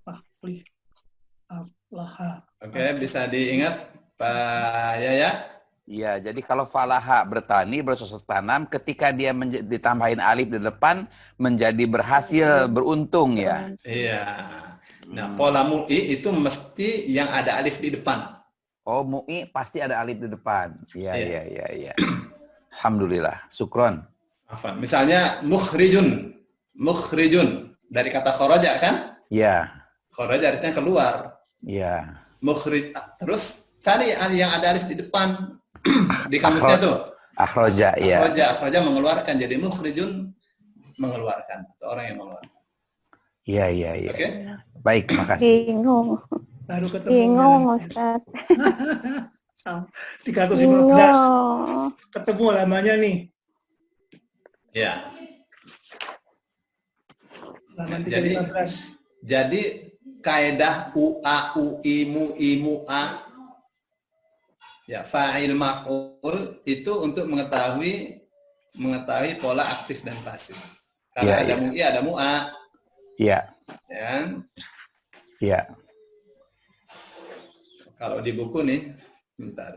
[SPEAKER 4] Muflih. Aflaha.
[SPEAKER 1] Oke, bisa diingat Pak Yaya?
[SPEAKER 5] Iya, jadi kalau falaha bertani, bercocok tanam, ketika dia ditambahin alif di depan, menjadi berhasil, beruntung ya.
[SPEAKER 1] Iya. Nah, pola mu'i itu mesti yang ada alif di depan.
[SPEAKER 5] Oh, mu'i pasti ada alif di depan. Iya,
[SPEAKER 1] Iya.
[SPEAKER 5] iya, iya, iya. Alhamdulillah, syukron.
[SPEAKER 1] Afan. Misalnya mukhrijun. Mukhrijun. Dari kata kharaja kan?
[SPEAKER 5] Iya,
[SPEAKER 1] Kharaja artinya keluar.
[SPEAKER 5] iya.
[SPEAKER 1] Mukhrij. Terus cari yang ada alif di depan. Di kamusnya tuh.
[SPEAKER 5] Akhroja, iya.
[SPEAKER 1] Akhraja mengeluarkan. Jadi mukhrijun mengeluarkan. Atau orang yang mengeluarkan.
[SPEAKER 5] Iya, iya, iya.
[SPEAKER 1] Oke?
[SPEAKER 5] Baik, makasih.
[SPEAKER 6] Bingung.
[SPEAKER 4] Baru ketemu.
[SPEAKER 6] Bingung, Ustaz.
[SPEAKER 4] 315.
[SPEAKER 6] Bingung.
[SPEAKER 4] Ketemu lamanya nih.
[SPEAKER 1] Ya.
[SPEAKER 4] Halaman
[SPEAKER 1] Jadi
[SPEAKER 4] 315.
[SPEAKER 1] Jadi kaidah UA, UI, MUI, MUA, ya fa'il maf'ul itu untuk mengetahui pola aktif dan pasif. Karena
[SPEAKER 5] Ya,
[SPEAKER 1] ada
[SPEAKER 5] ya.
[SPEAKER 1] MUI, ada MUA,
[SPEAKER 5] Iya,
[SPEAKER 1] ya kan?
[SPEAKER 5] iya.
[SPEAKER 1] Kalau di buku nih, bentar.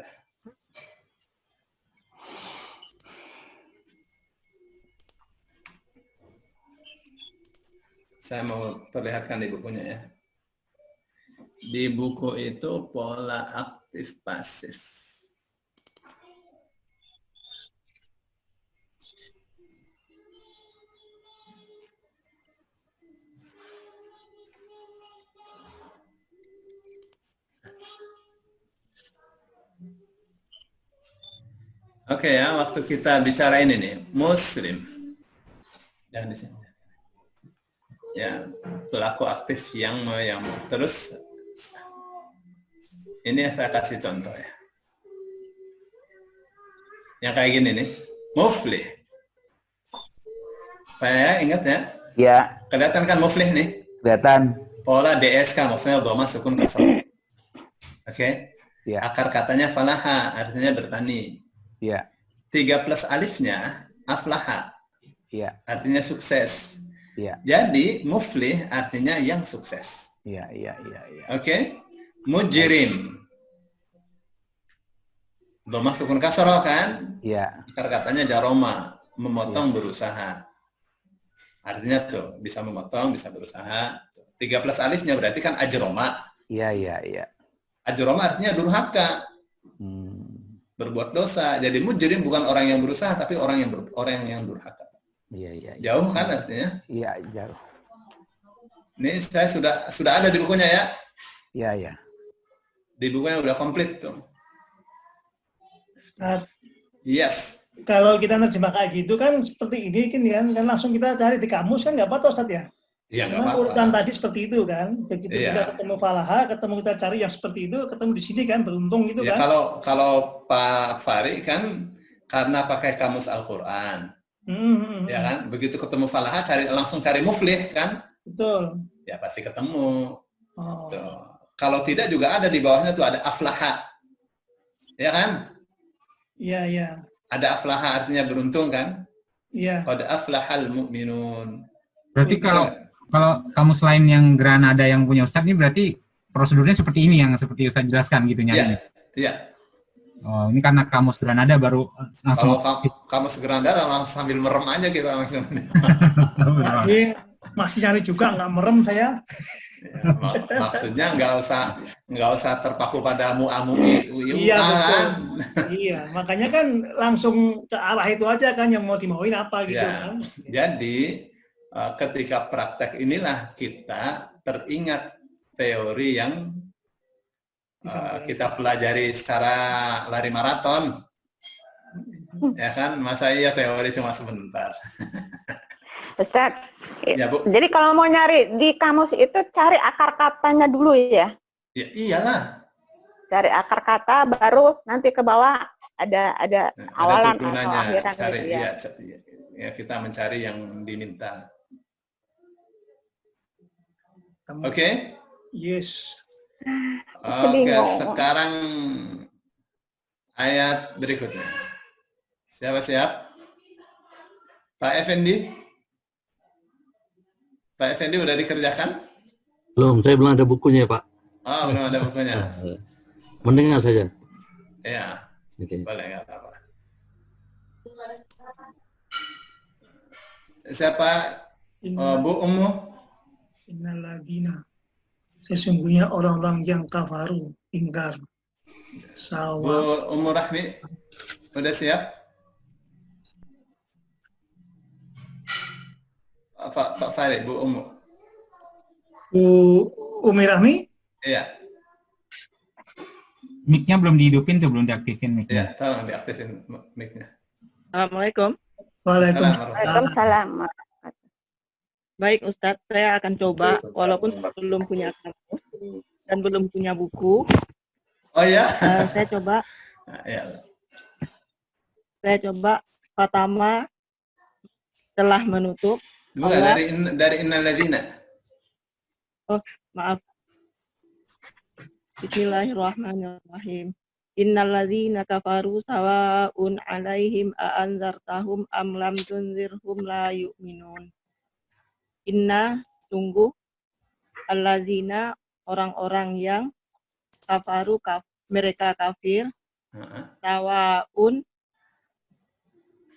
[SPEAKER 1] Saya mau perlihatkan di bukunya ya. Di buku itu pola aktif pasif. Oke ya, waktu kita bicara ini nih, muslim. Jangan di sini. Ya, pelaku aktif yang terus ini yang saya kasih contoh ya. Yang kayak gini nih, muflih. Saya ingat ya,
[SPEAKER 5] Iya,
[SPEAKER 1] kelihatan kan muflih nih?
[SPEAKER 5] kelihatan.
[SPEAKER 1] Pola DSK, maksudnya dhamma sukun kasrah. Oke?
[SPEAKER 5] Iya,
[SPEAKER 1] Akar katanya falaha, artinya bertani.
[SPEAKER 5] iya,
[SPEAKER 1] 3 plus alifnya aflaha,
[SPEAKER 5] iya,
[SPEAKER 1] artinya sukses.
[SPEAKER 5] iya,
[SPEAKER 1] Jadi muflih artinya yang sukses.
[SPEAKER 5] iya, iya, iya, iya.
[SPEAKER 1] Oke? Mujrim. Dhamma sukun kasrah kan?
[SPEAKER 5] Iya,
[SPEAKER 1] Akar katanya jaroma, memotong berusaha. Artinya tuh bisa memotong, bisa berusaha. 3 plus alifnya berarti kan ajroma.
[SPEAKER 5] Iya.
[SPEAKER 1] Ajroma artinya durhaka,
[SPEAKER 5] Hmm.
[SPEAKER 1] berbuat dosa. Jadi mujrim bukan orang yang berusaha, tapi orang yang durhaka.
[SPEAKER 5] Iya.
[SPEAKER 1] Jauh kan artinya?
[SPEAKER 5] Iya, jauh.
[SPEAKER 1] Ini saya sudah ada di bukunya ya.
[SPEAKER 5] Iya.
[SPEAKER 1] Di bukunya udah komplit tuh.
[SPEAKER 4] Nah,
[SPEAKER 1] Yes.
[SPEAKER 4] kalau kita nerjemah kayak gitu kan seperti ini kan langsung kita cari di kamus kan nggak apa-apa Ustaz ya.
[SPEAKER 1] Iya, nggak
[SPEAKER 4] Memang
[SPEAKER 1] apa-apa.
[SPEAKER 4] urutan tadi seperti itu kan. Begitu
[SPEAKER 1] Iya.
[SPEAKER 4] kita ketemu falaha, ketemu kita cari yang seperti itu, ketemu di sini kan beruntung gitu
[SPEAKER 1] Ya
[SPEAKER 4] kan.
[SPEAKER 1] kalau Pak Fari kan karena pakai kamus Al-Quran, ya kan. Begitu ketemu falaha langsung cari muflih kan,
[SPEAKER 4] Betul.
[SPEAKER 1] ya pasti ketemu.
[SPEAKER 4] Oh.
[SPEAKER 1] Tuh. Kalau tidak juga ada di bawahnya tuh ada aflaha, ya kan?
[SPEAKER 4] Iya.
[SPEAKER 1] Ada aflaha artinya beruntung kan?
[SPEAKER 4] Iya.
[SPEAKER 1] Qad aflahal mu'minun.
[SPEAKER 2] Berarti kalau kamus lain yang Granada yang punya Ustadz ini berarti prosedurnya seperti ini yang seperti Ustadz jelaskan gitu nyarinya.
[SPEAKER 1] Iya.
[SPEAKER 2] Oh, ini karena kamus Granada baru langsung.
[SPEAKER 1] Kalau kamu segera langsung sambil merem aja kita langsung.
[SPEAKER 4] Jadi masih cari juga nggak merem saya.
[SPEAKER 1] Ya, maksudnya nggak usah terpaku pada mu'amu'i.
[SPEAKER 4] Iya betul. Iya, makanya kan langsung ke arah itu aja kan yang mau dimauin apa gitu
[SPEAKER 1] Ya,
[SPEAKER 4] kan.
[SPEAKER 1] jadi ketika praktek inilah kita teringat teori yang kita pelajari secara lari maraton. Ya kan, masa iya teori cuma sebentar.
[SPEAKER 6] Ustaz,
[SPEAKER 1] Ya, Bu.
[SPEAKER 6] jadi kalau mau nyari di kamus itu cari akar katanya dulu ya.
[SPEAKER 1] Ya iyalah.
[SPEAKER 6] Cari akar kata baru nanti ke bawah ada awalan atau
[SPEAKER 1] turunan-nya.
[SPEAKER 6] akhiran
[SPEAKER 1] Cari,
[SPEAKER 6] gitu ya.
[SPEAKER 1] ya kita mencari yang diminta. Oke?
[SPEAKER 4] Yes.
[SPEAKER 1] Oke,
[SPEAKER 6] Bingung.
[SPEAKER 1] sekarang ayat berikutnya. Siap? Pak Effendi? Pak Effendi udah dikerjakan?
[SPEAKER 7] Belum, saya belum ada bukunya, Pak.
[SPEAKER 1] Oh, belum ada bukunya.
[SPEAKER 7] Mendengar saja.
[SPEAKER 1] Ya,
[SPEAKER 7] Oke.
[SPEAKER 1] boleh, nggak apa-apa. Siapa? Bu Ummu?
[SPEAKER 4] Innaladina. Sesungguhnya orang-orang yang kafaru, ingkar.
[SPEAKER 1] Bu
[SPEAKER 4] Sawa.
[SPEAKER 1] Ummu Rahmi? Udah siap? Pak Farid, Bu Ummu?
[SPEAKER 4] Bu Umi Rahmi?
[SPEAKER 1] Iya,
[SPEAKER 2] Mic-nya belum dihidupin tuh, belum diaktifin mic-nya.
[SPEAKER 1] iya, tolong diaktifin mic-nya.
[SPEAKER 8] Assalamualaikum.
[SPEAKER 4] Waalaikumsalam.
[SPEAKER 6] Waalaikumsalam.
[SPEAKER 8] Baik Ustadz, saya akan coba walaupun belum punya kamus dan belum punya buku.
[SPEAKER 1] Oh ya?
[SPEAKER 8] Saya coba
[SPEAKER 1] Ya.
[SPEAKER 8] pertama telah menutup.
[SPEAKER 1] Bukan,
[SPEAKER 8] Allah.
[SPEAKER 1] dari innalladzina.
[SPEAKER 8] Oh, maaf. Bismillahirrahmanirrahim. Innalladzina kafaru sawa'un 'alaihim a'anzartahum am lam tunzirhum la yu'minun. Inna, sungguh, alladzina, orang-orang yang kafaru, mereka kafir, sawa'un,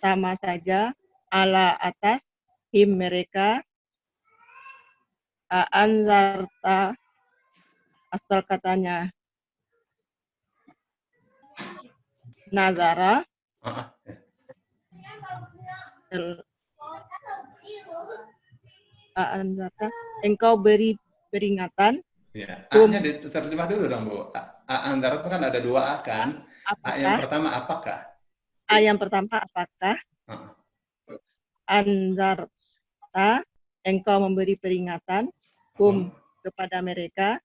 [SPEAKER 8] sama saja, ala atas, him mereka, a'anzarta, asal katanya nazara, a'anzarta, engkau beri peringatan.
[SPEAKER 1] Ya, A-nya diterjemah dulu dong, Bu. Antara itu kan ada 2 A kan. A yang pertama apakah?
[SPEAKER 8] A yang pertama apakah? Anzarta, engkau memberi peringatan, kepada mereka,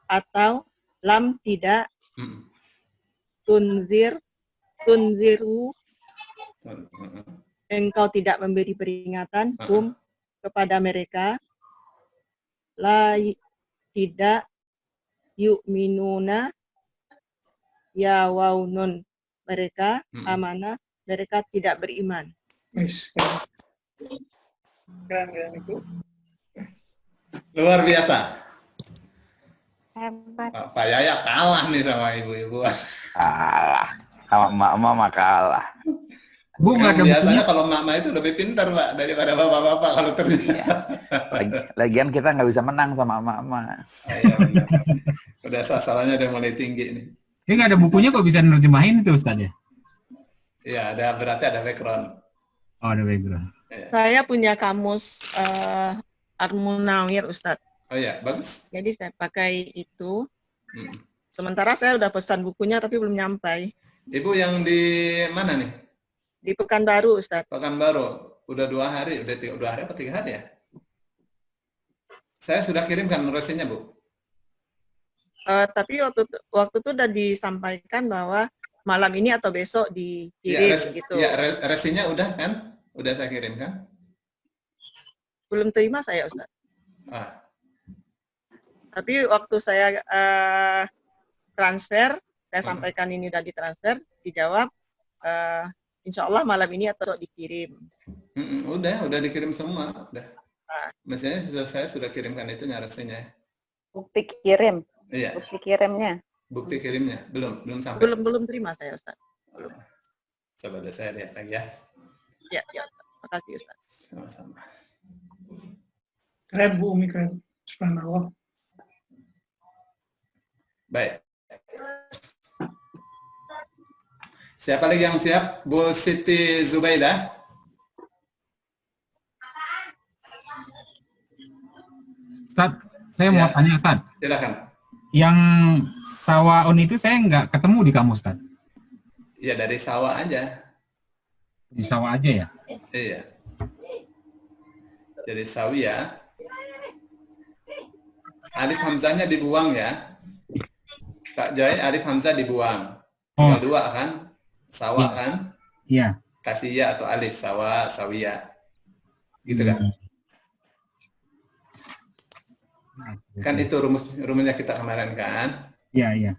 [SPEAKER 8] atau lam tidak, tunziru, engkau tidak memberi peringatan, kepada mereka, la tidak, yu'minuna, ya waunun, mereka amanah, mereka tidak beriman.
[SPEAKER 4] Keren itu.
[SPEAKER 1] Luar biasa.
[SPEAKER 6] Hebat.
[SPEAKER 1] Pak Yaya kalah nih sama ibu-ibu.
[SPEAKER 5] Kalah. Sama emak-emak mah kalah.
[SPEAKER 2] Bu, nggak ada
[SPEAKER 1] Biasanya
[SPEAKER 2] bukunya?
[SPEAKER 1] kalau mama itu lebih pintar, Pak, daripada bapak-bapak kalau ternyata.
[SPEAKER 5] Lagian kita nggak bisa menang sama emak-emak.
[SPEAKER 1] Oh, iya benar. Udah sasarannya udah mulai tinggi nih.
[SPEAKER 2] Ini nggak ada bukunya kok bisa nerjemahin itu Ustaz ya?
[SPEAKER 1] Iya, berarti ada background.
[SPEAKER 2] Oh, ada background.
[SPEAKER 8] Saya punya kamus Al-Munawir, Ustadz.
[SPEAKER 1] Oh iya, bagus.
[SPEAKER 8] Jadi saya pakai itu.
[SPEAKER 1] Hmm.
[SPEAKER 8] Sementara saya udah pesan bukunya tapi belum nyampai.
[SPEAKER 1] Ibu yang di mana nih?
[SPEAKER 8] Di Pekanbaru, Ustadz.
[SPEAKER 1] Pekanbaru. Udah 2 hari, udah 2 hari apa 3 hari ya? Saya sudah kirimkan resinya, Bu.
[SPEAKER 8] Tapi waktu itu udah disampaikan bahwa malam ini atau besok dikirim gitu.
[SPEAKER 1] Ya, resinya udah kan? Udah saya kirim kan?
[SPEAKER 8] Belum terima saya, Ustaz.
[SPEAKER 1] Ah,
[SPEAKER 8] Tapi waktu saya transfer, saya sampaikan ini udah ditransfer, dijawab, insya Allah malam ini atau dikirim.
[SPEAKER 1] udah dikirim semua, udah. Mestinya saya sudah kirimkan itu resinya.
[SPEAKER 6] Bukti kirim.
[SPEAKER 1] Iya.
[SPEAKER 6] Bukti kirimnya.
[SPEAKER 1] Bukti kirimnya belum sampai.
[SPEAKER 8] Belum terima saya, Ustaz.
[SPEAKER 1] Coba deh saya lihat lagi ya.
[SPEAKER 8] Ya, Ustaz. Makasih, Ustaz.
[SPEAKER 1] Sama-sama.
[SPEAKER 4] Keren Bu Umi, keren. Subhanallah.
[SPEAKER 1] Baik. Siapa lagi yang siap? Bu Siti Zubaidah.
[SPEAKER 2] Ustaz, saya mau tanya Ustaz.
[SPEAKER 1] Silakan.
[SPEAKER 2] Yang sawaun itu saya nggak ketemu di kamus Ustaz.
[SPEAKER 1] Ya dari sawah aja.
[SPEAKER 2] Di sawah aja ya?
[SPEAKER 1] Iya. Jadi sawia. Alif hamzahnya dibuang ya. Kak Joy, alif hamzah dibuang. Tinggal 2 kan? Sawah kan?
[SPEAKER 2] Iya.
[SPEAKER 1] Kasih ya atau alif, sawah, sawia. Gitu kan? Kan itu rumusnya kita kemarin kan?
[SPEAKER 2] Iya.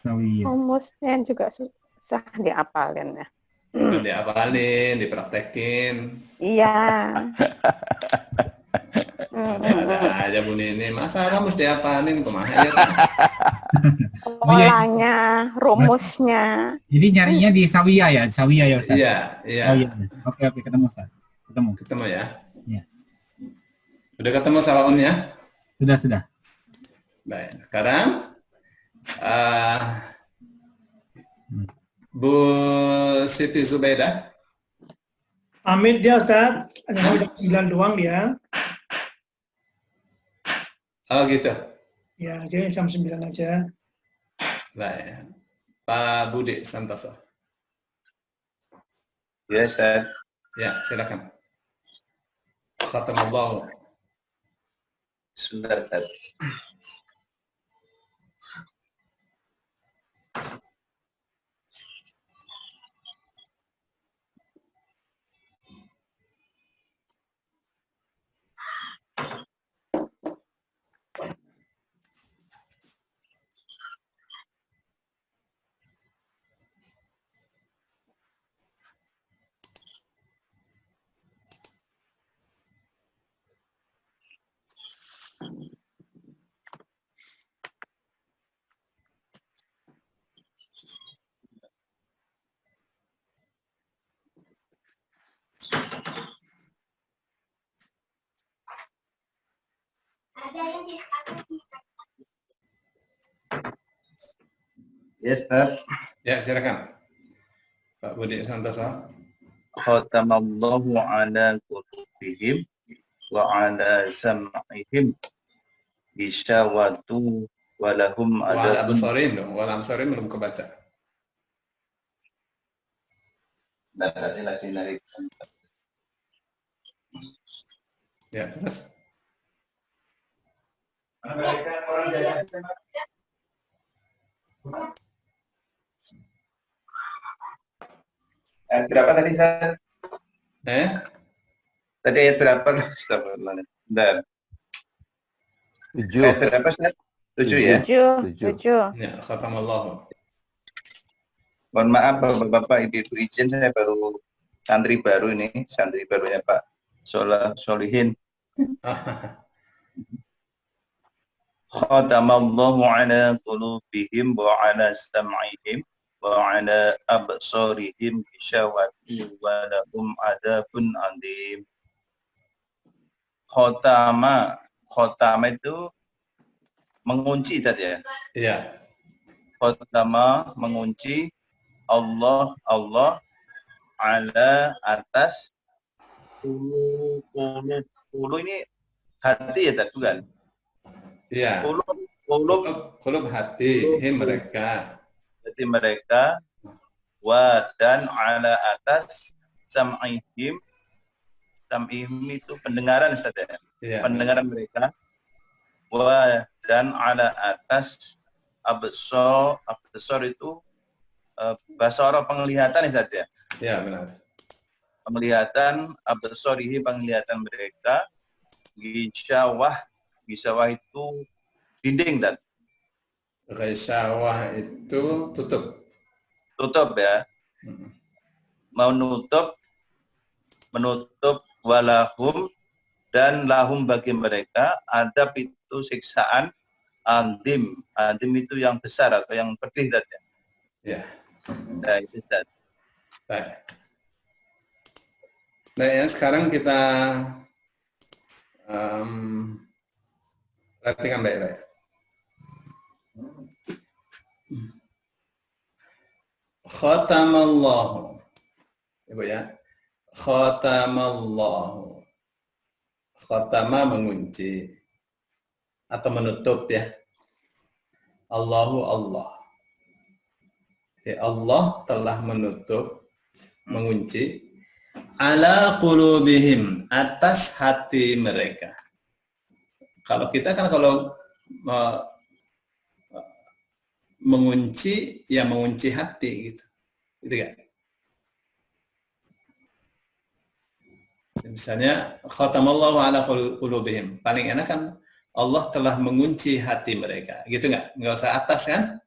[SPEAKER 2] Sawiyah.
[SPEAKER 6] Rumusnya juga susah diapalin ya.
[SPEAKER 1] Diapalin, dipraktekin.
[SPEAKER 6] Iya.
[SPEAKER 1] Ada aja Bu Nini, masa kamu mesti diapalin kumaha ya?
[SPEAKER 6] Polanya, rumusnya.
[SPEAKER 2] Jadi nyarinya di sawiyah ya Ustaz?
[SPEAKER 1] Iya.
[SPEAKER 2] Oh iya. Oke, ketemu Ustaz.
[SPEAKER 1] Ketemu ya?
[SPEAKER 2] Iya.
[SPEAKER 1] Udah ketemu sawaunnya?
[SPEAKER 2] Sudah.
[SPEAKER 1] Baik, sekarang Bu Siti Zubaidah.
[SPEAKER 4] Amit dia Ustaz. Hanya udah 9 doang dia.
[SPEAKER 1] Oh gitu.
[SPEAKER 4] Ya, jadi jam 9 aja.
[SPEAKER 1] Baik. Pak Budi Santoso.
[SPEAKER 3] Ya, Ustaz.
[SPEAKER 1] Ya, silakan. Khatamallahu.
[SPEAKER 3] Sebentar, Ustaz. Ya, Ustaz.
[SPEAKER 1] Ya, silakan. Pak Budi Santoso.
[SPEAKER 3] Khatamallahu ala qulubihim wa ala sam'ihim bisyawatu wa lahum
[SPEAKER 1] Wala
[SPEAKER 3] adabun.
[SPEAKER 1] absarim dong. Wala absarim belum kebaca.
[SPEAKER 3] Lagi.
[SPEAKER 1] Ya, terus.
[SPEAKER 3] Berapa tadi, Ustaz? Tadi ayat berapa? Astagfirullah. Bentar.
[SPEAKER 5] 7.
[SPEAKER 3] Ayat berapa, Ustaz? 7 ya?
[SPEAKER 6] 7.
[SPEAKER 1] Ya, khatamallahu.
[SPEAKER 3] Mohon maaf Bapak-bapak, Ibu-ibu, izin saya baru santri baru ini, santri barunya Pak Solihin. khatamallahu ala qulubihim wa ala sam'ihim wa ala absarihim ghishawatun wa lahum adzabun alim. Khotama itu mengunci tadi ya.
[SPEAKER 1] Iya.
[SPEAKER 3] Khotama mengunci Allah ala atas qulub ini hati ya tadi kan?
[SPEAKER 1] Iya. Qulub hati mereka.
[SPEAKER 3] Hati mereka wa dan ala atas sam'ihim itu pendengaran saja.
[SPEAKER 1] Iya.
[SPEAKER 3] Pendengaran mereka. Wa dan ala atas absar itu basara penglihatan saja.
[SPEAKER 1] Iya, benar.
[SPEAKER 3] Penglihatan absarihi penglihatan mereka. Ghishawah itu dinding dan
[SPEAKER 1] Ghishawah itu tutup
[SPEAKER 3] ya. Menutup walahum dan lahum bagi mereka adab itu siksaan adim itu yang besar atau yang pedih saja.
[SPEAKER 1] Ya.
[SPEAKER 3] Nah, itu saja.
[SPEAKER 1] Baik. Baik ya, sekarang kita perhatikan baik-baik. Khatamallahu. Ibu ya. Khatamallahu. Khatama mengunci atau menutup ya. Allahu Allah. Jadi Allah telah menutup, mengunci ala qulubihim atas hati mereka. Kalau kita kan kalau mengunci ya mengunci hati gitu. Gitu kan? Misalnya khatamallahu ala qulubihim. Paling enak kan Allah telah mengunci hati mereka. Gitu nggak? Nggak usah atas kan?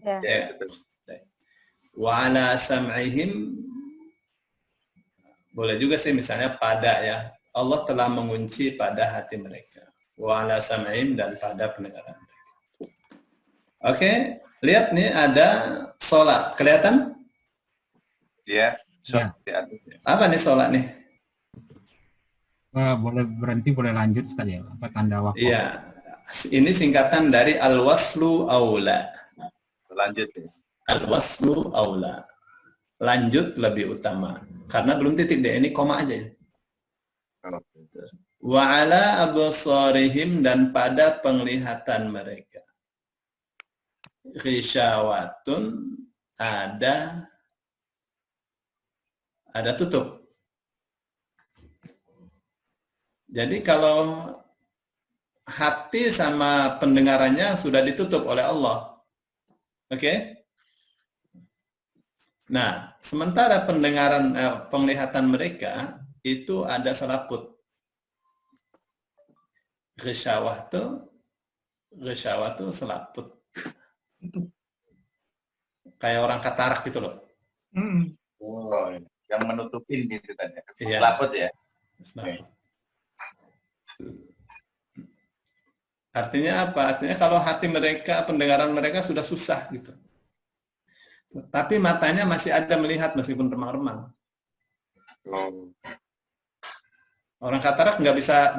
[SPEAKER 1] Ya. Wa ala sam'ihim boleh juga sih misalnya pada ya. Allah telah mengunci pada hati mereka. Wa ala sam'ihim dan pada pendengaran mereka. Oke, lihat nih ada sholat. Kelihatan?
[SPEAKER 3] Ya.
[SPEAKER 2] Ya.
[SPEAKER 1] Apa nih sholat nih?
[SPEAKER 2] Boleh berhenti, boleh lanjut Ustaz ya. Apa tanda waktu?
[SPEAKER 1] Iya. Ini singkatan dari al-waslu aula.
[SPEAKER 3] Lanjut ya.
[SPEAKER 1] Al-waslu aula. Lanjut lebih utama. Karena belum titik deh, ini koma aja. Wa ala absarihim dan pada penglihatan mereka. Ghishawatun ada tutup. Jadi kalau hati sama pendengarannya sudah ditutup oleh Allah. Oke? Nah, sementara penglihatan mereka itu ada selaput. Ghishawah tuh selaput. Kayak orang katarak gitu loh.
[SPEAKER 3] Oh, yang menutupin gitu kan ya.
[SPEAKER 1] Iya.
[SPEAKER 3] Selaput ya.
[SPEAKER 1] Artinya apa? Artinya kalau hati mereka, pendengaran mereka sudah susah gitu. Tapi matanya masih ada melihat meskipun remang-remang. Orang katarak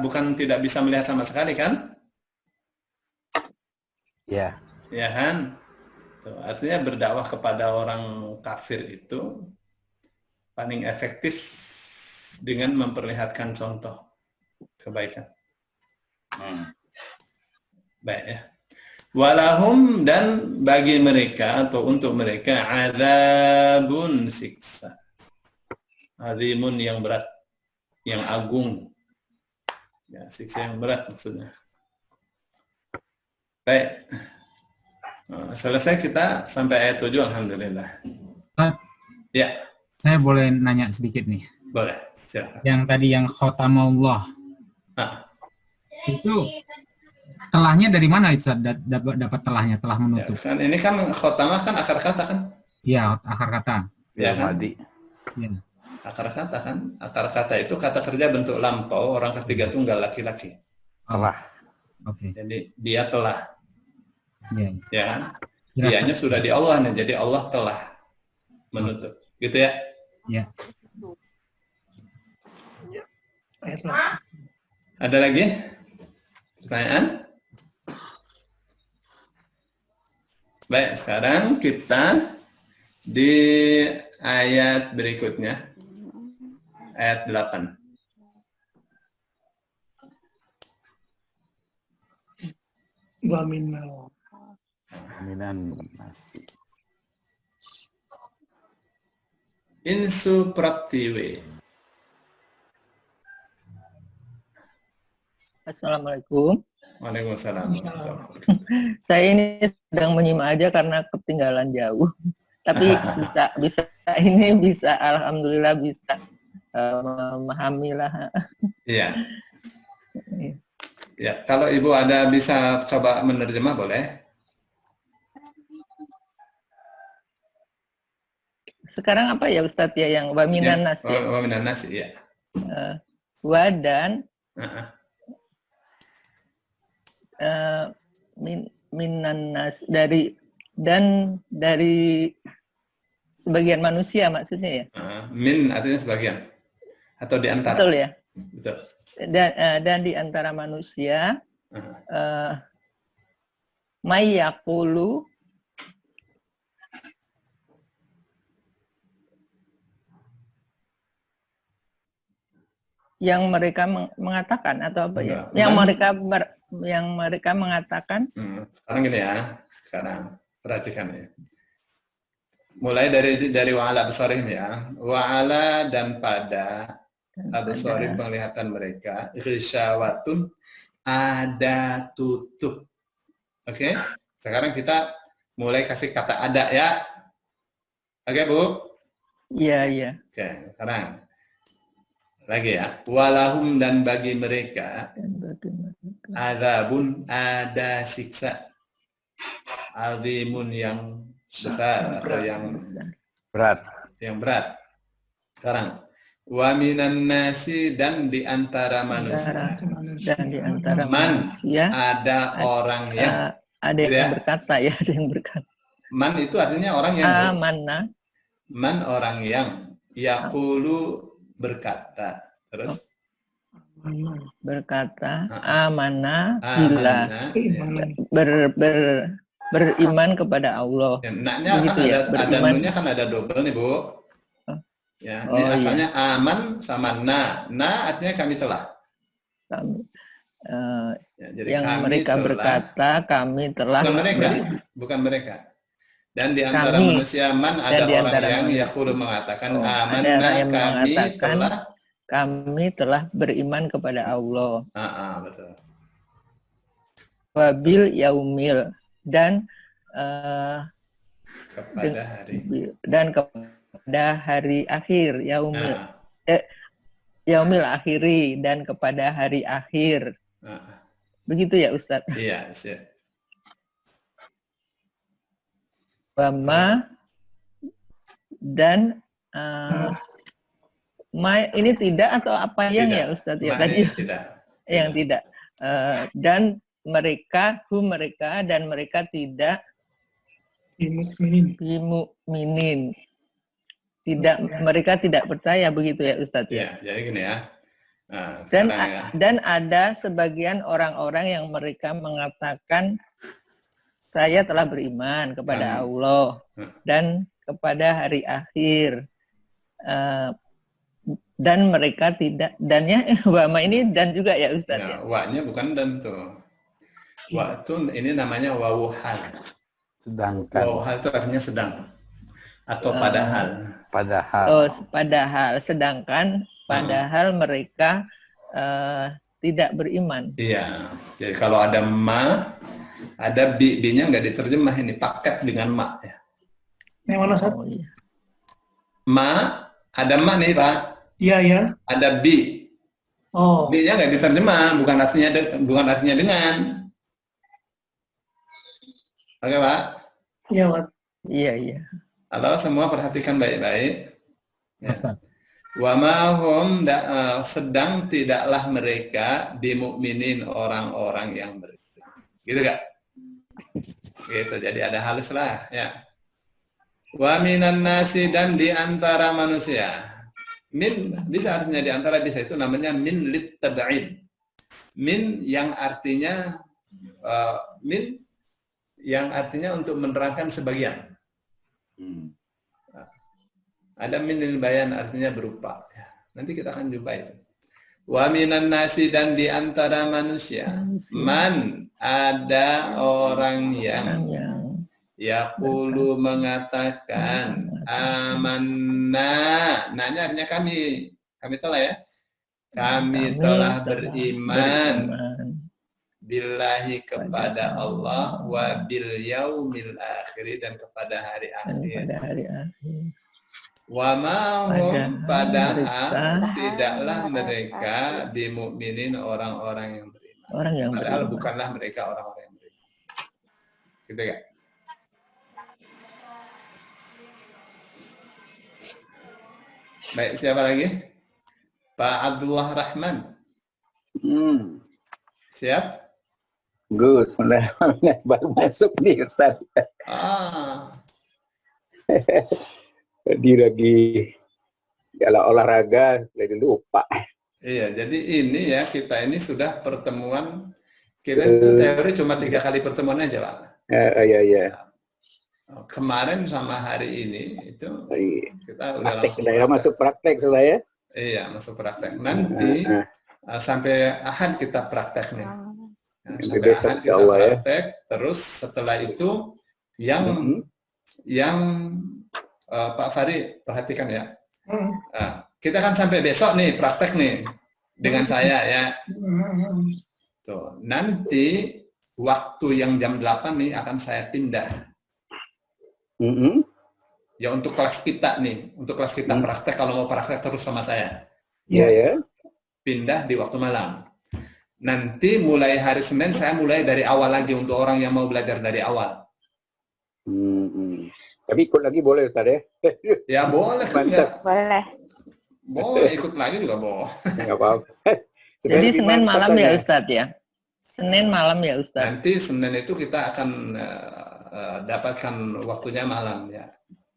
[SPEAKER 1] bukan tidak bisa melihat sama sekali kan?
[SPEAKER 5] Ya.
[SPEAKER 1] Ya kan? Tuh, artinya berdakwah kepada orang kafir itu paling efektif dengan memperlihatkan contoh kebaikan. Baik ya. Walahum dan bagi mereka atau untuk mereka adzabun siksa. Azimun yang berat, yang agung. Ya, siksa yang berat maksudnya. Baik. Selesai kita sampai ayat 7 alhamdulillah. Ya.
[SPEAKER 2] Saya boleh nanya sedikit nih.
[SPEAKER 1] Boleh. Silakan.
[SPEAKER 2] Yang tadi yang khotamullah. Itu telahnya dari mana Ustaz? Dapat telahnya, telah menutup.
[SPEAKER 1] Ya, kan ini kan khotamah kan akar kata kan?
[SPEAKER 2] Iya, akar kata.
[SPEAKER 1] Ya kan?
[SPEAKER 2] Ya.
[SPEAKER 1] Akar kata kan? Akar kata itu kata kerja bentuk lampau, orang ketiga tunggal laki-laki.
[SPEAKER 5] Telah.
[SPEAKER 2] Oke.
[SPEAKER 1] Jadi dia telah,
[SPEAKER 2] Ya.
[SPEAKER 1] ya kan?
[SPEAKER 2] Jelas,
[SPEAKER 1] Dianya
[SPEAKER 2] Pak.
[SPEAKER 1] sudah di Allah nih, jadi Allah telah menutup. Gitu ya?
[SPEAKER 2] Ya.
[SPEAKER 4] Baiklah.
[SPEAKER 1] Ada lagi pertanyaan? Baik, sekarang kita di ayat berikutnya, ayat 8.
[SPEAKER 4] Wa minnal.
[SPEAKER 5] Minan nasi.
[SPEAKER 1] Insu praptiwe.
[SPEAKER 8] Assalamualaikum.
[SPEAKER 1] Waalaikumsalam.
[SPEAKER 8] Saya ini sedang menyimak aja karena ketinggalan jauh. Tapi bisa alhamdulillah bisa memahami lah.
[SPEAKER 1] Iya. Ya, kalau Ibu ada bisa coba menerjemah boleh?
[SPEAKER 8] Sekarang apa ya Ustadz ya yang wa minan nas ya?
[SPEAKER 1] Wa minan nas, iya.
[SPEAKER 8] Wa dan minan nas dari sebagian manusia maksudnya ya?
[SPEAKER 1] Min artinya sebagian atau di antara.
[SPEAKER 8] Betul ya?
[SPEAKER 1] Betul.
[SPEAKER 8] Dan di antara manusia may yaqulu yang mereka mengatakan atau apa ya? Yang mereka mengatakan.
[SPEAKER 1] Sekarang gini ya, sekarang perhatikan ya. Mulai dari wa'ala absarihim ya. Wa'ala dan pada absarihim penglihatan mereka, ghisyawatun ada tutup. Oke? Sekarang kita mulai kasih kata ada ya. Oke, Bu?
[SPEAKER 8] Iya.
[SPEAKER 1] Oke, sekarang lagi ya. Walahum dan bagi mereka adzabun ada siksa. Azimun yang besar atau yang
[SPEAKER 5] Berat.
[SPEAKER 1] Yang berat. Sekarang wa minan nasi dan di antara manusia.
[SPEAKER 8] Dan di antara
[SPEAKER 1] Man,
[SPEAKER 8] manusia
[SPEAKER 1] ada orang yang
[SPEAKER 8] ada yang berkata ya, ada yang berkata.
[SPEAKER 1] Man itu artinya orang yang
[SPEAKER 8] Amanna.
[SPEAKER 1] Man orang yang yaqulu berkata. Terus
[SPEAKER 8] berkata amanah bila beriman kepada Allah.
[SPEAKER 1] Ya, naknya kan
[SPEAKER 8] ya,
[SPEAKER 1] ada nunya kan ada double nih, Bu. Ya, ini asalnya aman sama na artinya kami telah.
[SPEAKER 8] Kami,
[SPEAKER 1] ya, jadi
[SPEAKER 8] yang
[SPEAKER 1] kami
[SPEAKER 8] mereka
[SPEAKER 1] telah,
[SPEAKER 8] berkata kami telah.
[SPEAKER 1] Bukan mereka. Dan di antara manusia man ada orang yang yaqulu mengatakan amanna
[SPEAKER 8] kami telah beriman kepada Allah.
[SPEAKER 1] Betul.
[SPEAKER 8] Wabil yaumil dan kepada hari akhir yaumil yaumil akhiri dan kepada hari akhir. Begitu ya Ustadz?
[SPEAKER 1] Iya, siap.
[SPEAKER 8] Wama dan ini tidak atau apa yang ya Ustadz ya tadi?
[SPEAKER 1] Tidak.
[SPEAKER 8] Yang tidak. Dan mereka dan mereka tidak bimukminin. Tidak, mereka tidak percaya begitu ya Ustadz ya.
[SPEAKER 1] Jadi gini ya.
[SPEAKER 8] Dan ada sebagian orang-orang yang mereka mengatakan saya telah beriman kepada Allah dan kepada hari akhir. Dan mereka tidak, dannya wama ini dan juga ya Ustadz ya.
[SPEAKER 1] Wa-nya bukan dan tuh. Wa itu ini namanya wawuhal.
[SPEAKER 5] Sedangkan.
[SPEAKER 1] Wawuhal itu artinya sedang atau padahal.
[SPEAKER 8] Padahal sedangkan padahal mereka tidak beriman.
[SPEAKER 1] Iya. Jadi kalau ada ma, ada bi-nya nggak diterjemah ini paket dengan ma ya.
[SPEAKER 4] Yang mana satu?
[SPEAKER 1] Ma, ada ma nih Pak.
[SPEAKER 4] Iya.
[SPEAKER 1] Ada bi. B-nya nggak diterjemah, bukan artinya dengan. Oke Pak?
[SPEAKER 4] Iya Pak.
[SPEAKER 8] Iya.
[SPEAKER 1] Halo semua perhatikan baik-baik. Ya. Wa ma hum sedang tidaklah mereka bimukminin orang-orang yang beriman. Gitu gak? Gitu. Jadi ada halus lah ya. Wa minan nasi dan di antara manusia. Min bisa artinya di antara, bisa itu namanya min lit tab'id. Min yang artinya untuk menerangkan sebagian. Ada min lil bayan artinya berupa. Ya, nanti kita akan jumpa itu. Wa minan nasi dan di antara manusia. Man ada orang yang yaqulu mengatakan amanna. Nanya artinya kami telah ya. Kami telah beriman billahi kepada Allah wa bil yaumil akhir dan kepada hari akhir. Wa ma hum padahal tidaklah mereka bimukminin orang-orang yang beriman. Padahal bukanlah mereka orang-orang yang beriman. Gitu ya? Baik, siapa lagi? Pak Abdullah Rahman. Siap?
[SPEAKER 9] Gus, baru masuk nih Ustaz. Tadi lagi kalau olahraga lagi lupa.
[SPEAKER 1] Iya, jadi ini ya, kita ini sudah pertemuan, kita itu teori cuma 3 kali pertemuan aja Pak.
[SPEAKER 9] Iya.
[SPEAKER 1] Kemarin sama hari ini itu kita udah
[SPEAKER 9] masuk praktek sudah ya.
[SPEAKER 1] Iya, masuk praktek. Nanti sampai Ahad kita praktek nih. Sampai Ahad kita praktek, terus setelah itu yang Pak Fari perhatikan ya. Kita kan sampai besok nih praktek nih dengan saya ya. Tuh, nanti waktu yang jam 8 nih akan saya pindah. Ya untuk kelas kita nih, untuk kelas kita praktek, kalau mau praktek terus sama saya.
[SPEAKER 9] Iya.
[SPEAKER 1] Pindah di waktu malam. Nanti mulai hari Senin saya mulai dari awal lagi untuk orang yang mau belajar dari awal.
[SPEAKER 9] Tapi ikut lagi boleh Ustaz ya?
[SPEAKER 1] Ya boleh.
[SPEAKER 6] Boleh.
[SPEAKER 1] Boleh ikut lagi juga boleh.
[SPEAKER 9] Enggak apa-apa.
[SPEAKER 8] Jadi Senin malam ya Ustaz ya? Senin malam ya Ustaz?
[SPEAKER 1] Nanti Senin itu kita akan dapatkan waktunya malam ya.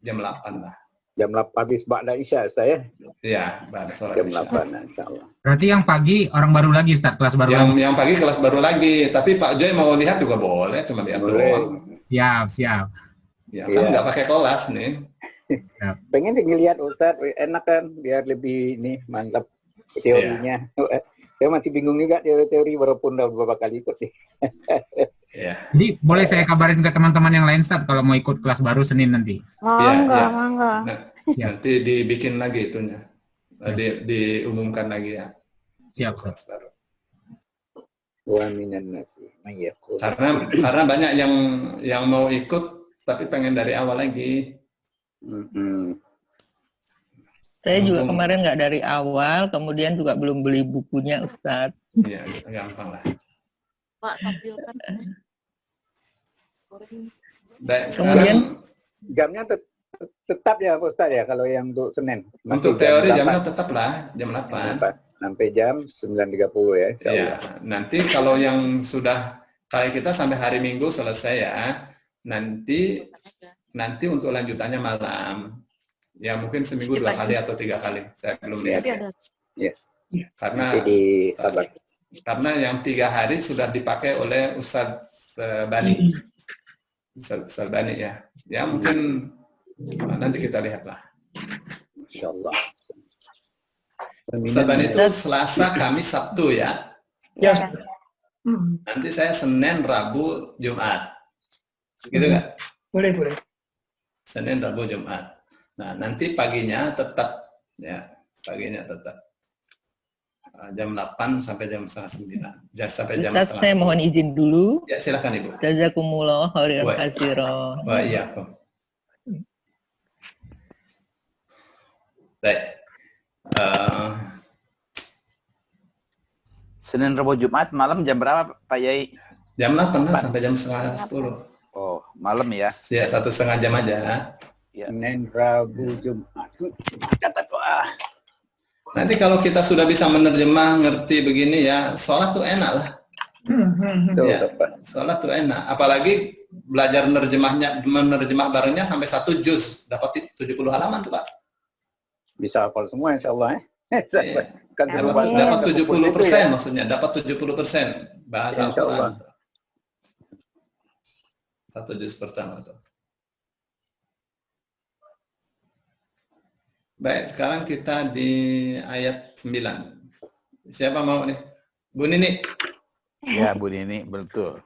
[SPEAKER 1] Jam 8 lah.
[SPEAKER 9] Jam 8 habis ba'da Isya saya.
[SPEAKER 1] Iya, ba'da sholat
[SPEAKER 9] jam 8 insyaallah.
[SPEAKER 2] Berarti yang pagi orang baru lagi Ustaz, kelas baru lagi.
[SPEAKER 1] Yang pagi kelas baru lagi, tapi Pak Joy mau lihat juga boleh, cuma lihat doang.
[SPEAKER 2] Siap.
[SPEAKER 1] Ya, kan nggak pakai kelas nih.
[SPEAKER 9] Pengen sih ngelihat Ustaz, enak kan, biar lebih ini mantap teorinya. Saya masih bingung juga teori walaupun udah beberapa kali ikut nih.
[SPEAKER 2] Jadi boleh saya kabarin ke teman-teman yang lain Ustaz kalau mau ikut kelas baru Senin nanti.
[SPEAKER 6] Mangga.
[SPEAKER 1] Nanti dibikin lagi itunya. Diumumkan lagi ya.
[SPEAKER 2] Siap, Ustaz.
[SPEAKER 9] Wa minan nasi mayyaqul.
[SPEAKER 1] Karena banyak yang mau ikut tapi pengen dari awal lagi.
[SPEAKER 8] Saya juga kemarin nggak dari awal, kemudian juga belum beli bukunya Ustadz.
[SPEAKER 1] Iya, gampang lah.
[SPEAKER 10] Pak, tampilkan.
[SPEAKER 1] Baik,
[SPEAKER 8] Kemudian
[SPEAKER 9] jamnya tetap ya Ustaz ya kalau yang untuk Senin.
[SPEAKER 1] Untuk teori jamnya tetap lah, jam 8.
[SPEAKER 9] Sampai jam 9.30 ya.
[SPEAKER 1] Iya, nanti kalau yang sudah kayak kita sampai hari Minggu selesai ya. Nanti untuk lanjutannya malam. Ya mungkin seminggu 2 kali atau 3 kali. Saya belum lihat.
[SPEAKER 9] Yes.
[SPEAKER 1] Karena yang 3 hari sudah dipakai oleh Ustadz Bani. Ustadz Bani ya. Ya mungkin nanti kita lihatlah.
[SPEAKER 9] Insyaallah.
[SPEAKER 1] Ustadz Bani itu Selasa, Kamis, Sabtu ya.
[SPEAKER 4] Ya.
[SPEAKER 1] Nanti saya Senin, Rabu, Jumat. Gitu nggak?
[SPEAKER 4] Boleh.
[SPEAKER 1] Senin, Rabu, Jumat. Nah, nanti paginya tetap jam 8 sampai jam setengah 9. Sampai jam
[SPEAKER 8] Ustaz, saya mohon izin dulu.
[SPEAKER 1] Ya, silakan Ibu.
[SPEAKER 8] Jazakumullah khairan katsiran.
[SPEAKER 1] Wa iyyakum. Baik.
[SPEAKER 5] Senin, Rabu, Jumat malam jam berapa Pak Yai?
[SPEAKER 1] Jam 8 lah sampai jam setengah 10.
[SPEAKER 5] Oh, malam ya?
[SPEAKER 1] Ya, 1,5 jam aja.
[SPEAKER 5] Ya.
[SPEAKER 9] Senin, Rabu, Jumat. Catat doa.
[SPEAKER 1] Nanti kalau kita sudah bisa menerjemah, ngerti begini ya, sholat tuh enak lah. Ya, sholat tuh enak. Apalagi belajar menerjemah barengnya sampai 1 juz, dapat 70 halaman tuh Pak.
[SPEAKER 9] Bisa hafal semua insya Allah.
[SPEAKER 1] Iya.
[SPEAKER 9] Kan
[SPEAKER 1] Dapat 70%
[SPEAKER 9] ya.
[SPEAKER 1] maksudnya, dapat 70% bahasa
[SPEAKER 9] Insya Allah.
[SPEAKER 1] Al-Quran. 1 juz pertama tuh. Baik, sekarang kita di ayat 9. Siapa mau nih? Bu Nini.
[SPEAKER 5] Ya, Bu Nini, betul.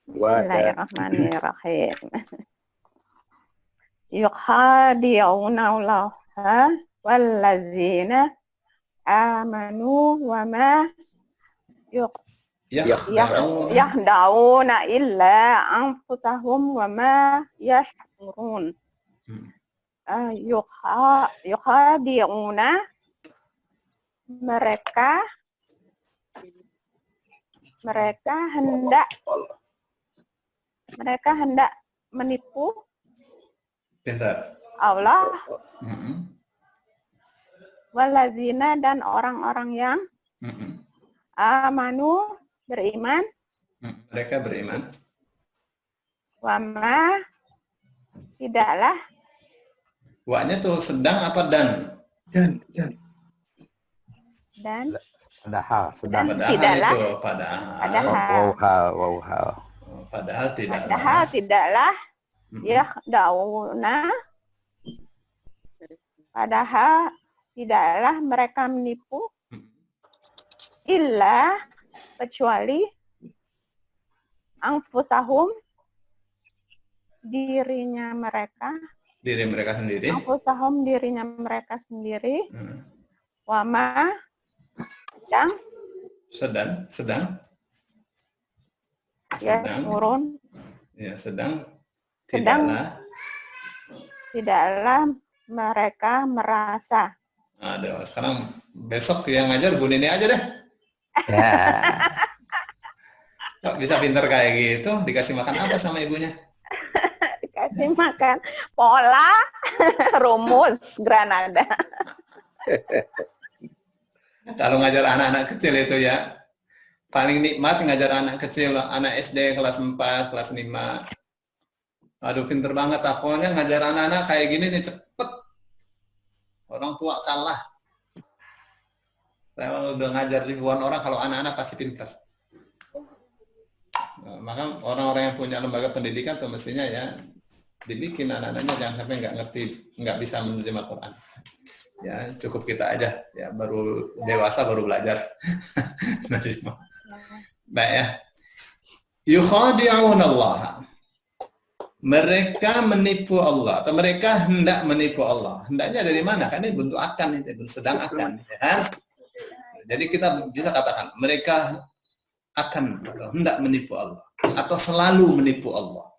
[SPEAKER 6] Bismillahirrahmanirrahim. Yukhadi'una Allaha wallazina amanu wa ma yahda'una illa anfusahum wa ma yash'urun. Yukhadi'una, mereka hendak menipu
[SPEAKER 1] Pintar.
[SPEAKER 6] Allah, walazina, dan orang-orang yang amanu, beriman,
[SPEAKER 1] mereka beriman,
[SPEAKER 6] wama, tidaklah,
[SPEAKER 1] wa-nya tuh sedang apa dan?
[SPEAKER 6] Dan
[SPEAKER 5] Padahal, sedang.
[SPEAKER 1] Padahal
[SPEAKER 6] tidaklah.
[SPEAKER 1] itu, padahal tidaklah.
[SPEAKER 6] Padahal tidaklah, yahda'una, padahal tidaklah mereka menipu, illa, kecuali, anfusahum, diri mereka sendiri, anfusahum, dirinya mereka sendiri, wama, yang
[SPEAKER 1] sedang
[SPEAKER 6] ya turun,
[SPEAKER 1] ya sedang
[SPEAKER 6] tidaklah mereka merasa.
[SPEAKER 1] Aduh, sekarang besok yang ngajar Bu Nini aja deh.
[SPEAKER 5] Ya.
[SPEAKER 1] Kok bisa pinter kayak gitu? Dikasih makan apa sama ibunya?
[SPEAKER 6] Dikasih makan pola, rumus, Granada.
[SPEAKER 1] Kalau ngajar anak-anak kecil itu ya, paling nikmat ngajar anak kecil, anak SD kelas 4, kelas 5. Aduh, pinter banget. Pokoknya ngajar anak-anak kayak gini nih, cepet. Orang tua kalah. Saya udah ngajar ribuan orang, kalau anak-anak pasti pinter. Nah, maka orang-orang yang punya lembaga pendidikan tuh mestinya ya, dibikin anak-anaknya jangan sampai nggak ngerti, nggak bisa menerjemah Quran. Ya cukup kita aja, ya baru dewasa baru belajar. Baik ya. Yukhadi'un Allah. Mereka menipu Allah, atau mereka hendak menipu Allah. Hendaknya dari mana? Kan ini bentuk akan, itu sedang akan. Ya. Jadi kita bisa katakan mereka akan atau hendak menipu Allah, atau selalu menipu Allah.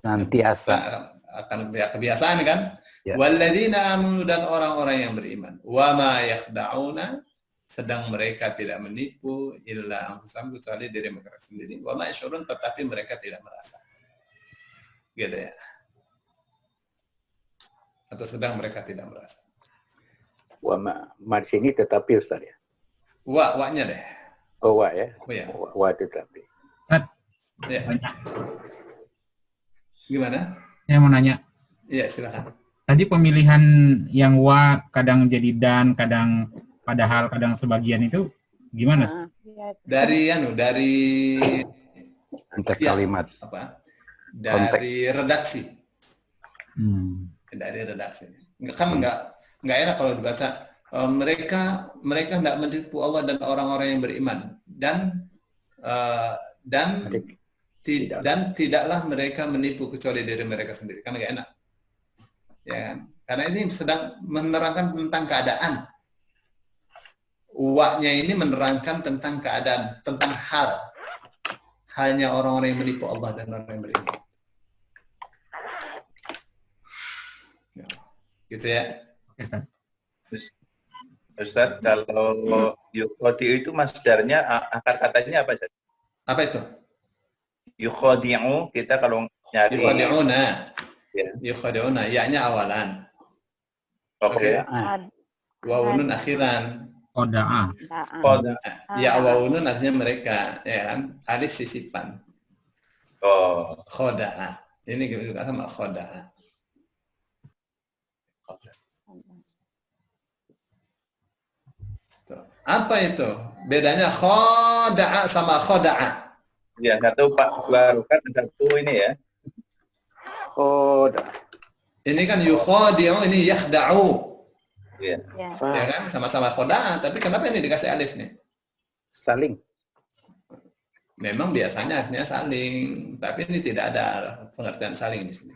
[SPEAKER 5] Nantiasa.
[SPEAKER 1] Akan kebiasaan kan?
[SPEAKER 5] Ya.
[SPEAKER 1] Walladzina amanu, dan orang-orang yang beriman. Wa ma yakhda'una, sedang mereka tidak menipu illa anfusahum, kecuali diri mereka sendiri. Wa ma yash'urun, tetapi mereka tidak merasa. Gitu ya. Atau sedang mereka tidak merasa.
[SPEAKER 9] Wa ma di sini tetapi Ustaz ya.
[SPEAKER 1] Wa-nya deh.
[SPEAKER 9] Oh wa ya.
[SPEAKER 1] Oh ya.
[SPEAKER 9] Wa tetapi.
[SPEAKER 1] Ya. Gimana?
[SPEAKER 2] Saya mau nanya.
[SPEAKER 1] Iya, silakan.
[SPEAKER 2] Tadi pemilihan yang wa kadang jadi dan, kadang padahal, kadang sebagian itu gimana?
[SPEAKER 1] Dari
[SPEAKER 5] konteks kalimat.
[SPEAKER 1] Apa? Dari redaksi. Dari redaksi. Enggak enak kalau dibaca. Mereka hendak menipu Allah dan orang-orang yang beriman, dan tidaklah mereka menipu kecuali diri mereka sendiri. Kan nggak enak, ya kan? Karena ini sedang menerangkan tentang keadaan. Wa-nya ini menerangkan tentang keadaan, tentang halnya orang-orang yang menipu Allah dan orang yang beriman. Ya, gitu ya.
[SPEAKER 3] Ustaz, kalau yukhadi itu masdarnya, akar katanya apa?
[SPEAKER 1] Apa itu?
[SPEAKER 3] Yukhadi'u, kita kalau nyari.
[SPEAKER 1] Yukhadi'una. Ya. Yukhadi'una, ya-nya awalan. Oke.
[SPEAKER 9] Koda'ah.
[SPEAKER 1] Wawu nun akhiran.
[SPEAKER 2] Koda'ah.
[SPEAKER 1] Ya wawu nun artinya mereka, ya kan? Alif sisipan.
[SPEAKER 3] Oh.
[SPEAKER 1] Khoda'a. Ini juga sama khoda'a. Tuh. Apa itu? Bedanya khoda'a sama khoda'a.
[SPEAKER 3] Ya, satu Pak baru kan satu ini ya.
[SPEAKER 9] Koda'ah.
[SPEAKER 1] Ini kan yukhadi'u, ini yakhda'u.
[SPEAKER 3] Iya.
[SPEAKER 1] Ya kan? Sama-sama khoda'a, tapi kenapa ini dikasih alif nih?
[SPEAKER 9] Saling.
[SPEAKER 1] Memang biasanya artinya saling, tapi ini tidak ada pengertian saling di sini.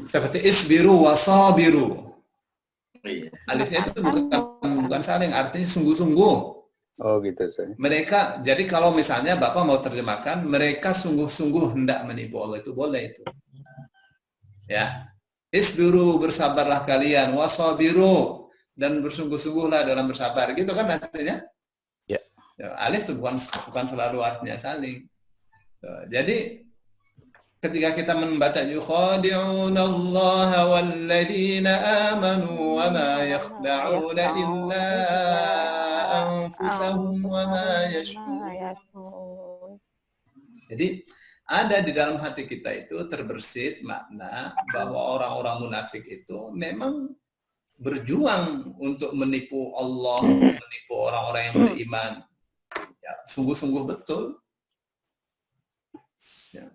[SPEAKER 1] Seperti isbiru wasabiru.
[SPEAKER 3] Iya.
[SPEAKER 1] Alifnya itu bukan saling, artinya sungguh-sungguh.
[SPEAKER 9] Oh gitu. Saya.
[SPEAKER 1] Mereka, jadi kalau misalnya Bapak mau terjemahkan, mereka sungguh-sungguh hendak menipu Allah, itu boleh itu. Ya. Isbiru, bersabarlah kalian, wasabiru, dan bersungguh-sungguhlah dalam bersabar. Gitu kan artinya?
[SPEAKER 5] Ya.
[SPEAKER 1] Ya, alif itu bukan selalu artinya saling. Jadi ketika kita membaca yukhadi'unallaha walladzina amanu wa ma yakhda'una illa anfusahum wa ma yash'urun. Jadi ada di dalam hati kita itu terbersit makna bahwa orang-orang munafik itu memang berjuang untuk menipu Allah, menipu orang-orang yang beriman. Ya, sungguh-sungguh betul. Ya.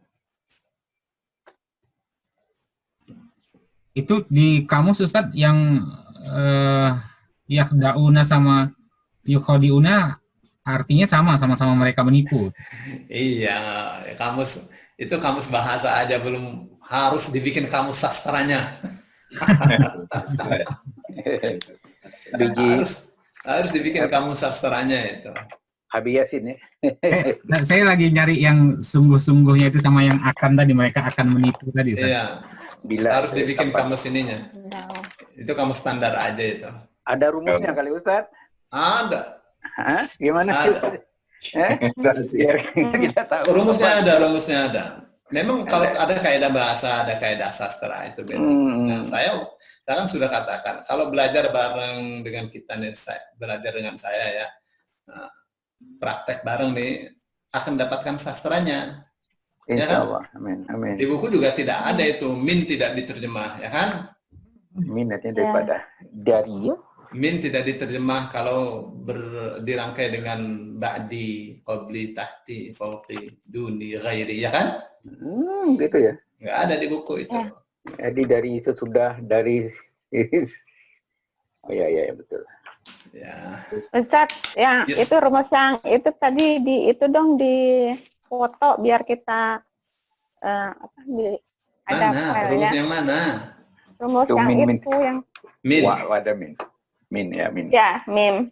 [SPEAKER 2] Itu di kamus Ustadz yang yakhda'una sama yukhadi'una artinya sama-sama mereka menipu.
[SPEAKER 1] Iya, kamus itu kamus bahasa aja, belum harus dibikin kamus sastranya. harus dibikin kamus sastranya itu.
[SPEAKER 9] Habib Yasin ya.
[SPEAKER 2] Nah, saya lagi nyari yang sungguh-sungguhnya itu sama yang akan tadi, mereka akan menipu tadi Ustadz.
[SPEAKER 1] Iya. Harus dibikin kamus ininya. Itu kamus standar aja itu.
[SPEAKER 9] Ada rumusnya kali Ustadz?
[SPEAKER 1] Ada.
[SPEAKER 9] Hah? Gimana?
[SPEAKER 1] Ada.
[SPEAKER 9] Kita tahu.
[SPEAKER 1] Rumusnya ada. Memang kalau ada kaidah bahasa, ada kaidah sastra itu beda. Nah, saya kan sudah katakan, kalau belajar bareng dengan kita nih, belajar dengan saya ya, nah, praktek bareng nih, akan dapatkan sastranya.
[SPEAKER 9] Insya Allah. Amin. Amin.
[SPEAKER 1] Di buku juga tidak ada itu, min tidak diterjemah, ya kan?
[SPEAKER 9] Min artinya daripada dari.
[SPEAKER 1] Min tidak diterjemah kalau dirangkai dengan ba'di, qabli, tahti, fauqi, duni, ghairi, ya kan?
[SPEAKER 9] Gitu ya.
[SPEAKER 1] Nggak ada di buku itu.
[SPEAKER 9] Jadi dari sesudah, dari oh ya betul.
[SPEAKER 1] Ya.
[SPEAKER 6] Ustadz, ya
[SPEAKER 1] Yes.
[SPEAKER 6] itu rumus yang itu tadi itu dong di foto biar kita ada
[SPEAKER 1] Mana?
[SPEAKER 6] filenya.
[SPEAKER 1] Rumus yang mana?
[SPEAKER 6] Rumus
[SPEAKER 9] Itu
[SPEAKER 6] yang
[SPEAKER 9] min.
[SPEAKER 6] itu yang
[SPEAKER 1] Min.
[SPEAKER 9] Ada min. Min ya, min.
[SPEAKER 6] ya mim.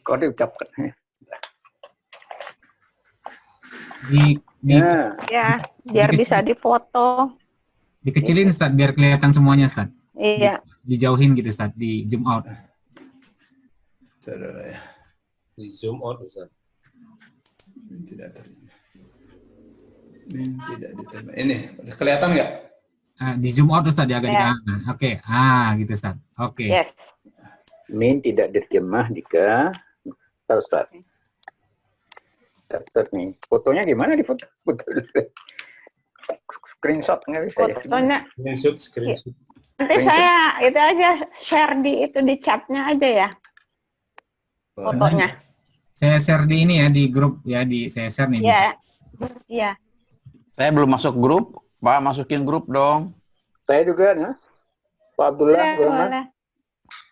[SPEAKER 9] Kau diucapkan.
[SPEAKER 6] Ya, biar bisa difoto.
[SPEAKER 2] Dikecilin Ustadz biar kelihatan semuanya Ustadz.
[SPEAKER 6] Iya.
[SPEAKER 2] Dijauhin gitu Ustadz, di zoom out.
[SPEAKER 1] Saudara ya.
[SPEAKER 11] Di zoom out Ustaz.
[SPEAKER 1] Min tidak terima. Min tidak diterima. Ini kelihatan nggak?
[SPEAKER 2] Di zoom out Ustadz ya agak
[SPEAKER 6] Ya.
[SPEAKER 2] Oke, gitu Ustadz. Oke.
[SPEAKER 6] Yes.
[SPEAKER 9] Min tidak diterjemah jika Ustaz. Ustaz nih. Fotonya gimana di foto? Screenshot nggak bisa ya?
[SPEAKER 6] Fotonya
[SPEAKER 11] Screenshot.
[SPEAKER 6] nanti saya itu aja share di chatnya aja ya fotonya.
[SPEAKER 2] Saya share di ini ya, di grup ya, saya share nih.
[SPEAKER 6] Iya. Iya.
[SPEAKER 5] Saya belum masuk grup, Pak, masukin grup dong.
[SPEAKER 9] Saya juga, nah. Pak Abdullah,
[SPEAKER 6] Boleh.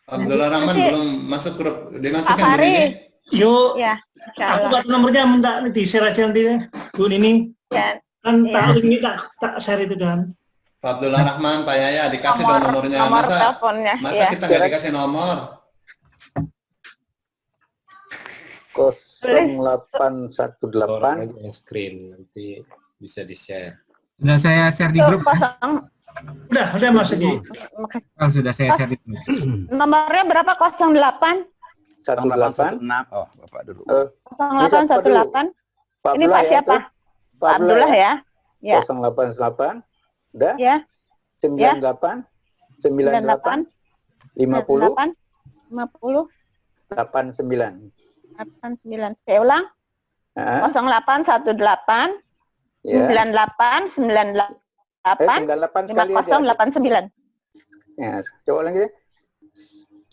[SPEAKER 1] Abdullah Rahman
[SPEAKER 6] Nanti-
[SPEAKER 1] belum masuk grup. Dimasukin dulu
[SPEAKER 6] Afari.
[SPEAKER 1] ini.
[SPEAKER 4] Yuk,
[SPEAKER 6] Ya,
[SPEAKER 4] aku
[SPEAKER 6] insyaallah.
[SPEAKER 4] dapat nomornya minta di-share aja nanti ya. Bu ini
[SPEAKER 6] Ya,
[SPEAKER 4] kan
[SPEAKER 6] Iya.
[SPEAKER 4] ini tak share itu dan.
[SPEAKER 1] Pak Abdullah Rahman, Pak Yaya, dikasih dong nomornya.
[SPEAKER 6] nomor
[SPEAKER 1] Masa
[SPEAKER 6] teleponnya.
[SPEAKER 1] masa
[SPEAKER 6] Ya.
[SPEAKER 1] kita nggak dikasih nomor?
[SPEAKER 9] 0818
[SPEAKER 11] Orang screen nanti bisa di-share.
[SPEAKER 2] Sudah saya share di grup.
[SPEAKER 4] Udah masukin.
[SPEAKER 2] Oh, sudah saya share di grup.
[SPEAKER 6] Nomornya berapa? 08
[SPEAKER 9] 18
[SPEAKER 5] Oh, Bapak dulu.
[SPEAKER 6] 0818.
[SPEAKER 9] Pak
[SPEAKER 6] Ini Pak
[SPEAKER 9] Abdullah ya,
[SPEAKER 6] siapa?
[SPEAKER 9] tuh?
[SPEAKER 6] Pak Abdullah ya? Ya.
[SPEAKER 9] 088 udah
[SPEAKER 6] Ya.
[SPEAKER 9] 98, 98, 50,
[SPEAKER 6] 50,
[SPEAKER 9] 89.
[SPEAKER 6] 89. Saya ulang.
[SPEAKER 9] Ah,
[SPEAKER 6] 0818
[SPEAKER 9] ya.
[SPEAKER 6] 98 98
[SPEAKER 9] 98 sekali aja.
[SPEAKER 6] 5089.
[SPEAKER 9] Ya, coba lagi.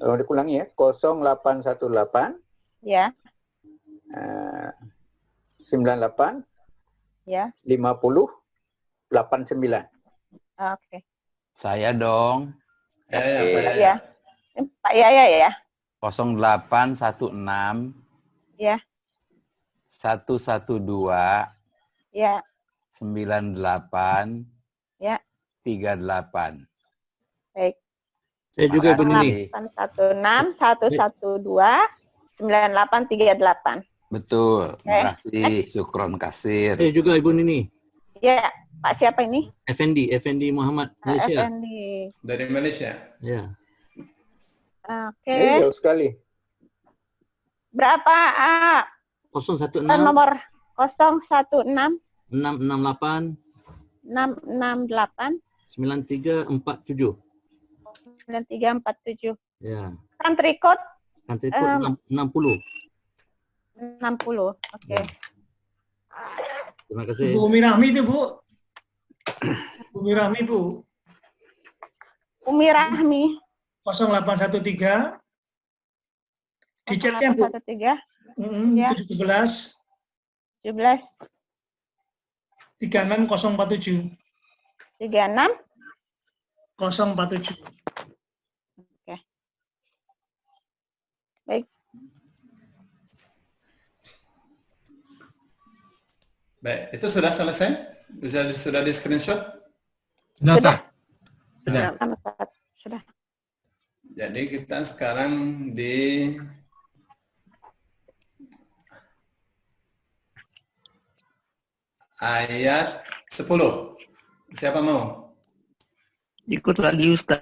[SPEAKER 9] Oh, dikulangi ya. 0818
[SPEAKER 6] Ya,
[SPEAKER 9] 98
[SPEAKER 6] ya.
[SPEAKER 9] 50 89.
[SPEAKER 6] Oke.
[SPEAKER 5] Saya dong.
[SPEAKER 1] Ya,
[SPEAKER 9] Oke.
[SPEAKER 1] Pak
[SPEAKER 6] Ya. Pak Yaya ya.
[SPEAKER 5] 0816
[SPEAKER 6] Ya,
[SPEAKER 5] 112
[SPEAKER 6] ya,
[SPEAKER 5] 98
[SPEAKER 6] ya.
[SPEAKER 5] 38.
[SPEAKER 6] Baik.
[SPEAKER 7] Saya juga Ibu Nini.
[SPEAKER 6] 816 112 9838.
[SPEAKER 5] Betul. Terima kasih. Syukron kasir.
[SPEAKER 7] Saya juga Ibu Nini.
[SPEAKER 6] Ya, Pak siapa ini?
[SPEAKER 7] Effendi Muhammad Malaysia.
[SPEAKER 6] Effendi.
[SPEAKER 1] dari Malaysia.
[SPEAKER 7] Ya.
[SPEAKER 6] Oke.
[SPEAKER 9] Jauh sekali.
[SPEAKER 6] Berapa
[SPEAKER 7] 016
[SPEAKER 6] nomor 016
[SPEAKER 7] 668
[SPEAKER 6] 668
[SPEAKER 7] 9347.
[SPEAKER 6] 9347.
[SPEAKER 7] Ya.
[SPEAKER 6] Country code
[SPEAKER 7] Country code 60.
[SPEAKER 6] 60. Oke.
[SPEAKER 7] Terima kasih.
[SPEAKER 4] Bu Umi Rahmi itu, Bu. Bu Umi Rahmi, Bu.
[SPEAKER 6] Umi Rahmi
[SPEAKER 4] 0813. Di chatnya, Bu.
[SPEAKER 6] 0813 Ya.
[SPEAKER 4] 17
[SPEAKER 6] 17
[SPEAKER 4] 36047.
[SPEAKER 6] 36
[SPEAKER 4] 047.
[SPEAKER 6] Oke. Baik.
[SPEAKER 1] Baik, itu sudah selesai? Sudah di screenshot?
[SPEAKER 2] Sudah, Ustaz. Sudah.
[SPEAKER 6] Sudah.
[SPEAKER 1] Jadi kita sekarang di ayat 10. Siapa mau?
[SPEAKER 8] Ikut lagi Ustaz.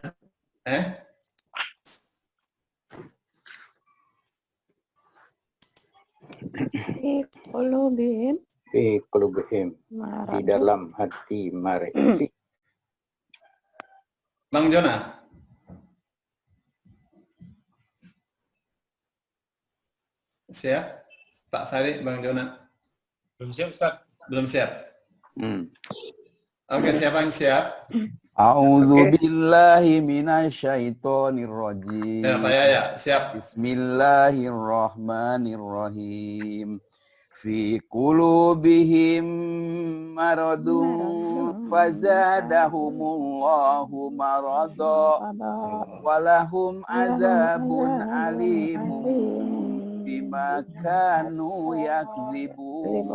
[SPEAKER 6] Di qulubihim
[SPEAKER 9] Fi qulubihim. Di
[SPEAKER 6] maradun.
[SPEAKER 9] dalam hati mereka.
[SPEAKER 1] Bang Jona? Siap? Pak Sari, Bang Jona?
[SPEAKER 11] Belum siap, Ustaz.
[SPEAKER 1] Belum siap? Oke, siapa yang siap?
[SPEAKER 5] A'udzu billahi minasyaitonir rajim.
[SPEAKER 1] Ya, Pak Yaya, siap.
[SPEAKER 5] Bismillahirrahmanirrahim. Fi qulubihim maradun fazadahumullahu marada walahum adzabun alimun bima kanu yakdzibun.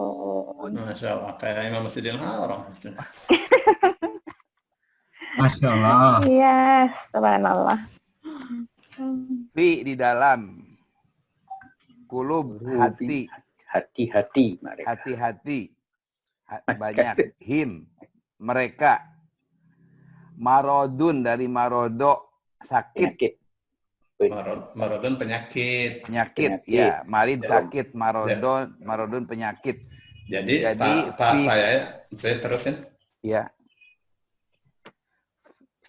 [SPEAKER 1] Masya Allah, kayak Imam Masjidil Haram.
[SPEAKER 2] Masya Allah.
[SPEAKER 6] Yes, subhanallah.
[SPEAKER 5] Fi di dalam kulub hati,
[SPEAKER 9] Hati-hati mereka.
[SPEAKER 5] hati-hati banyak him mereka marodun dari marodo sakit
[SPEAKER 9] Penyakit.
[SPEAKER 1] Marodun penyakit.
[SPEAKER 5] penyakit
[SPEAKER 9] Penyakit.
[SPEAKER 5] ya marid
[SPEAKER 1] Ya.
[SPEAKER 5] sakit marodun penyakit
[SPEAKER 1] Jadi
[SPEAKER 5] Jadi,
[SPEAKER 1] Pak Yaya, saya terusin.
[SPEAKER 5] ya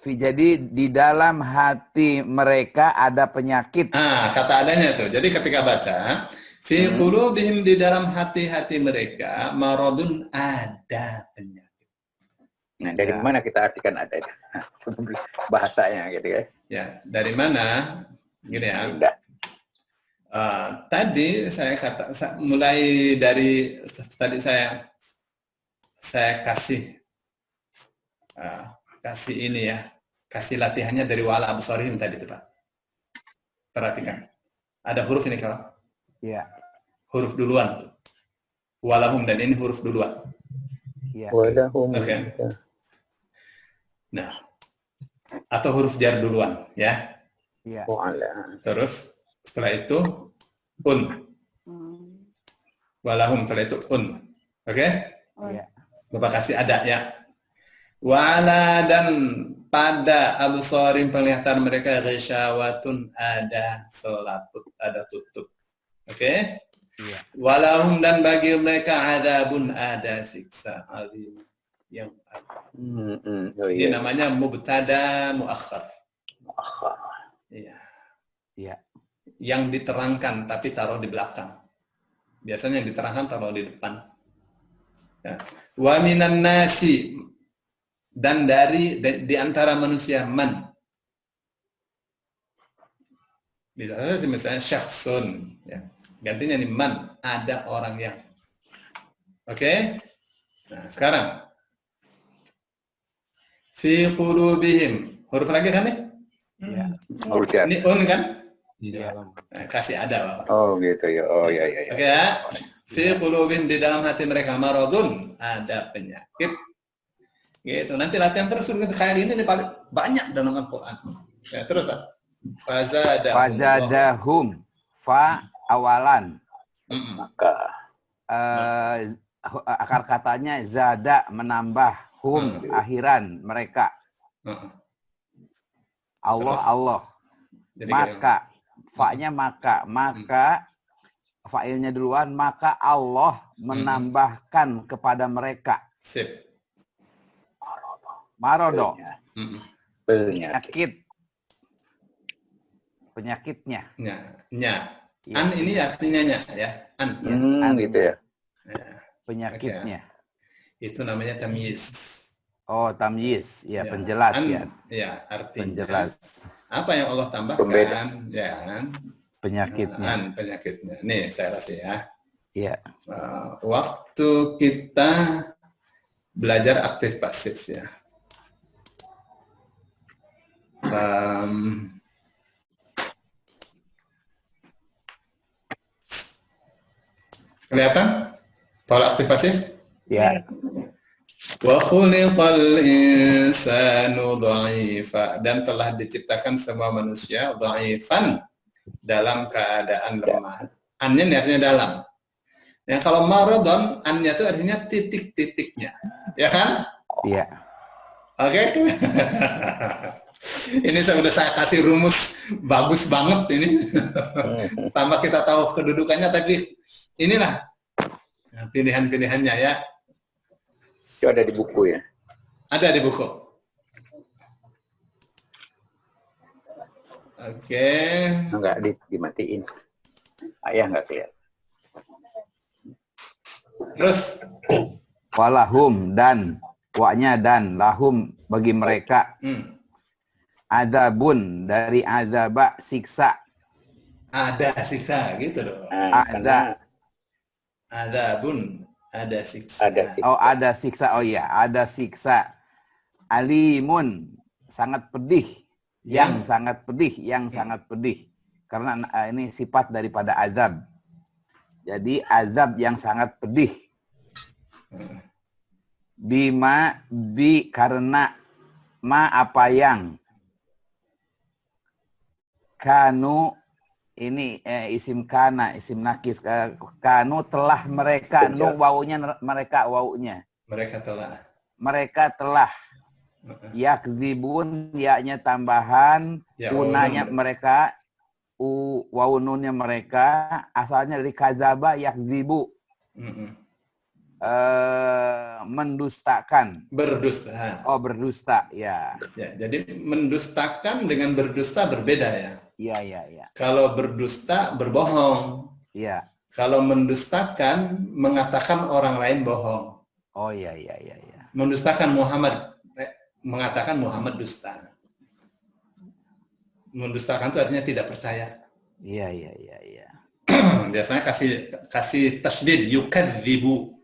[SPEAKER 5] jadi di dalam hati mereka ada penyakit.
[SPEAKER 1] Nah, kata adanya tuh. Jadi ketika baca, fi qulubihim, di dalam hati-hati mereka maradun, ada penyakit.
[SPEAKER 9] Nah, dari
[SPEAKER 5] Ya.
[SPEAKER 9] mana kita artikan ada? Bahasanya gitu ya.
[SPEAKER 1] Ya, dari mana? Gini ya.
[SPEAKER 9] Indah.
[SPEAKER 1] Tadi saya mulai dari tadi saya kasih ini ya, kasih latihannya dari wala absarihim tadi itu Pak. Perhatikan, ada huruf ini kalau
[SPEAKER 5] Ya,
[SPEAKER 1] huruf duluan tuh. Walahum, dan ini huruf duluan.
[SPEAKER 5] ya.
[SPEAKER 9] Wadahum.
[SPEAKER 1] Oke. Nah, atau huruf jar duluan ya.
[SPEAKER 5] Ya.
[SPEAKER 9] Wa'ala.
[SPEAKER 1] Terus setelah itu walahum, setelah itu Oke?
[SPEAKER 5] Ya.
[SPEAKER 1] Bapak kasih ada ya. Wa'ala, dan pada absarim penglihatan mereka ghisyawatun, ada selaput, ada tutup. Oke?
[SPEAKER 5] Iya.
[SPEAKER 1] Walahum, dan bagi mereka adabun, ada siksa alim yang
[SPEAKER 9] Oh,
[SPEAKER 1] Ini
[SPEAKER 9] iya.
[SPEAKER 1] namanya mubtada muakhar. Iya.
[SPEAKER 5] Iya.
[SPEAKER 1] Yang diterangkan tapi taruh di belakang. Biasanya yang diterangkan taruh di depan. Ya. Wa minan nasi, dan dari di antara manusia, man. Bisa saja misalnya syakhsun, ya. Gantinya nih man, ada orang yang. Oke? Nah, sekarang fi qulubihim. Huruf lagi kan nih?
[SPEAKER 5] Iya.
[SPEAKER 1] Ini un kan?
[SPEAKER 11] Iya.
[SPEAKER 1] Nah, kasih ada, Bapak.
[SPEAKER 9] Oh gitu ya. Oh ya ya.
[SPEAKER 1] Oke ya. Fi qulubihim, di dalam hati mereka maradun, ada penyakit. Gitu. Nanti latihan terus kayak ini nih paling banyak dalam Al-Qur'an. Ya, terus lah.
[SPEAKER 5] Fazadahum, fa awalan.
[SPEAKER 9] Maka
[SPEAKER 5] Akar katanya zada, menambah, hum akhiran mereka. Allah
[SPEAKER 1] Terus?
[SPEAKER 5] Allah.
[SPEAKER 1] Jadi
[SPEAKER 5] Maka fa-nya maka fa'ilnya duluan, maka Allah menambahkan kepada mereka.
[SPEAKER 1] Sip.
[SPEAKER 5] Marodo,
[SPEAKER 9] penyakit.
[SPEAKER 5] penyakitnya.
[SPEAKER 1] Nya. An ini artinya nya ya. An.
[SPEAKER 9] Gitu ya.
[SPEAKER 5] Penyakitnya.
[SPEAKER 1] Itu namanya tamyiz.
[SPEAKER 5] Oh, tamyiz, ya, penjelas
[SPEAKER 1] An,
[SPEAKER 5] ya.
[SPEAKER 1] Ya, artinya.
[SPEAKER 5] Penjelas.
[SPEAKER 1] Apa yang Allah tambahkan?
[SPEAKER 9] Pembeda.
[SPEAKER 1] Ya kan?
[SPEAKER 5] Penyakitnya.
[SPEAKER 1] An, penyakitnya. Nih, saya rasa ya.
[SPEAKER 5] Iya.
[SPEAKER 1] Waktu kita belajar aktif pasif ya. Kelihatan? Pola aktif pasif?
[SPEAKER 5] Ya.
[SPEAKER 1] Wa khuliqal insanu dha'ifa, dan telah diciptakan semua manusia dha'ifan, dalam keadaan lemah. Annya artinya dalam. Ya, kalau maradon, annya itu artinya titik-titiknya. Ya kan?
[SPEAKER 5] Iya.
[SPEAKER 1] Oke. Ini saya kasih rumus bagus banget ini. Tambah kita tahu kedudukannya, tapi inilah pilihan-pilihannya ya.
[SPEAKER 9] Itu ada di buku ya.
[SPEAKER 1] Ada di buku. Oke.
[SPEAKER 9] Enggak dimatiin. Ayah enggak lihat.
[SPEAKER 1] Terus
[SPEAKER 5] Walahum, dan wa-nya dan, lahum bagi mereka. Adabun, dari azaba, siksa.
[SPEAKER 1] ada siksa gitu loh.
[SPEAKER 5] Ada.
[SPEAKER 1] Adabun, ada siksa.
[SPEAKER 5] Oh, ada siksa. Oh iya, ada siksa. Alimun, sangat pedih. Yang sangat pedih, yang sangat pedih. Karena ini sifat daripada azab. Jadi azab yang sangat pedih. Bima, karena ma, apa yang. Kanu, ini isim kana, isim nakis. Kanu telah mereka, nu wawunya mereka, wawunya. Mereka telah. Yakzibun, ya-nya tambahan,
[SPEAKER 1] Ya,
[SPEAKER 5] kunanya mereka, wawununnya mereka, asalnya dari kazaba, yakzibu. Mendustakan.
[SPEAKER 1] Berdusta.
[SPEAKER 5] Oh, berdusta, ya.
[SPEAKER 1] Ya, jadi mendustakan dengan berdusta berbeda ya.
[SPEAKER 5] Iya.
[SPEAKER 1] Kalau berdusta berbohong.
[SPEAKER 5] Iya.
[SPEAKER 1] Kalau mendustakan mengatakan orang lain bohong.
[SPEAKER 5] Oh iya.
[SPEAKER 1] Mendustakan Muhammad, mengatakan Muhammad dusta. Mendustakan itu artinya tidak percaya.
[SPEAKER 5] Iya.
[SPEAKER 1] Biasanya kasih tasydid, yukadzibu.